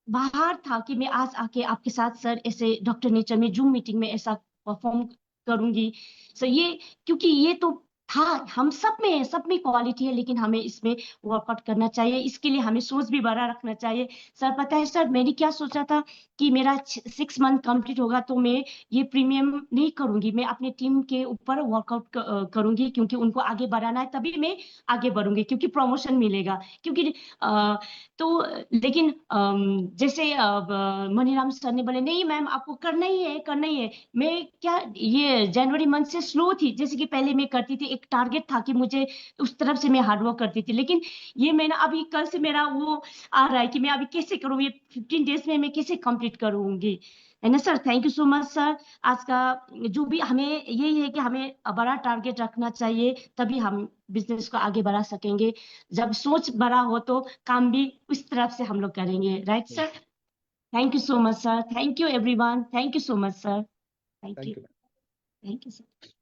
बाहर था कि मैं आज आके आपके साथ सर ऐसे डॉक्टर नेचर में जूम मीटिंग में ऐसा परफॉर्म करूंगी। सर ये, क्योंकि ये तो था, हम सब में क्वालिटी है, लेकिन हमें इसमें वर्कआउट करना चाहिए। इसके लिए हमें सोच भी बड़ा रखना चाहिए। सर पता है सर, मैंने क्या सोचा था कि मेरा 6 मंथ कंप्लीट होगा तो मैं ये प्रीमियम नहीं करूंगी, मैं अपने टीम के ऊपर वर्कआउट करूंगी, क्योंकि उनको आगे बढ़ाना है, तभी मैं आगे बढ़ूंगी, क्योंकि प्रमोशन मिलेगा। क्योंकि तो लेकिन जैसे मनीराम सर ने बोले नहीं मैम आपको करना ही है, करना ही है। मैं क्या, ये जनवरी मंथ से स्लो थी, जैसे कि पहले मैं करती थी एक टारगेट था कि मुझे उस तरफ से मैं हार्ड वर्क करती थी, लेकिन ये मैंने अभी कल से मेरा वो आ रहा है कि मैं अभी कैसे करूँ, ये 15 डेज में मैं कैसे कंप्लीट करूंगी, है ना sir. Thank you so much sir. आज का जो भी हमें यही है कि हमें बड़ा टारगेट रखना चाहिए, तभी हम बिजनेस को आगे बढ़ा सकेंगे। जब सोच बड़ा हो तो काम भी उस तरफ से हम लोग करेंगे, right sir. Thank you so much sir. Thank you everyone. Thank you so much sir. Thank thank you. You. Thank you sir.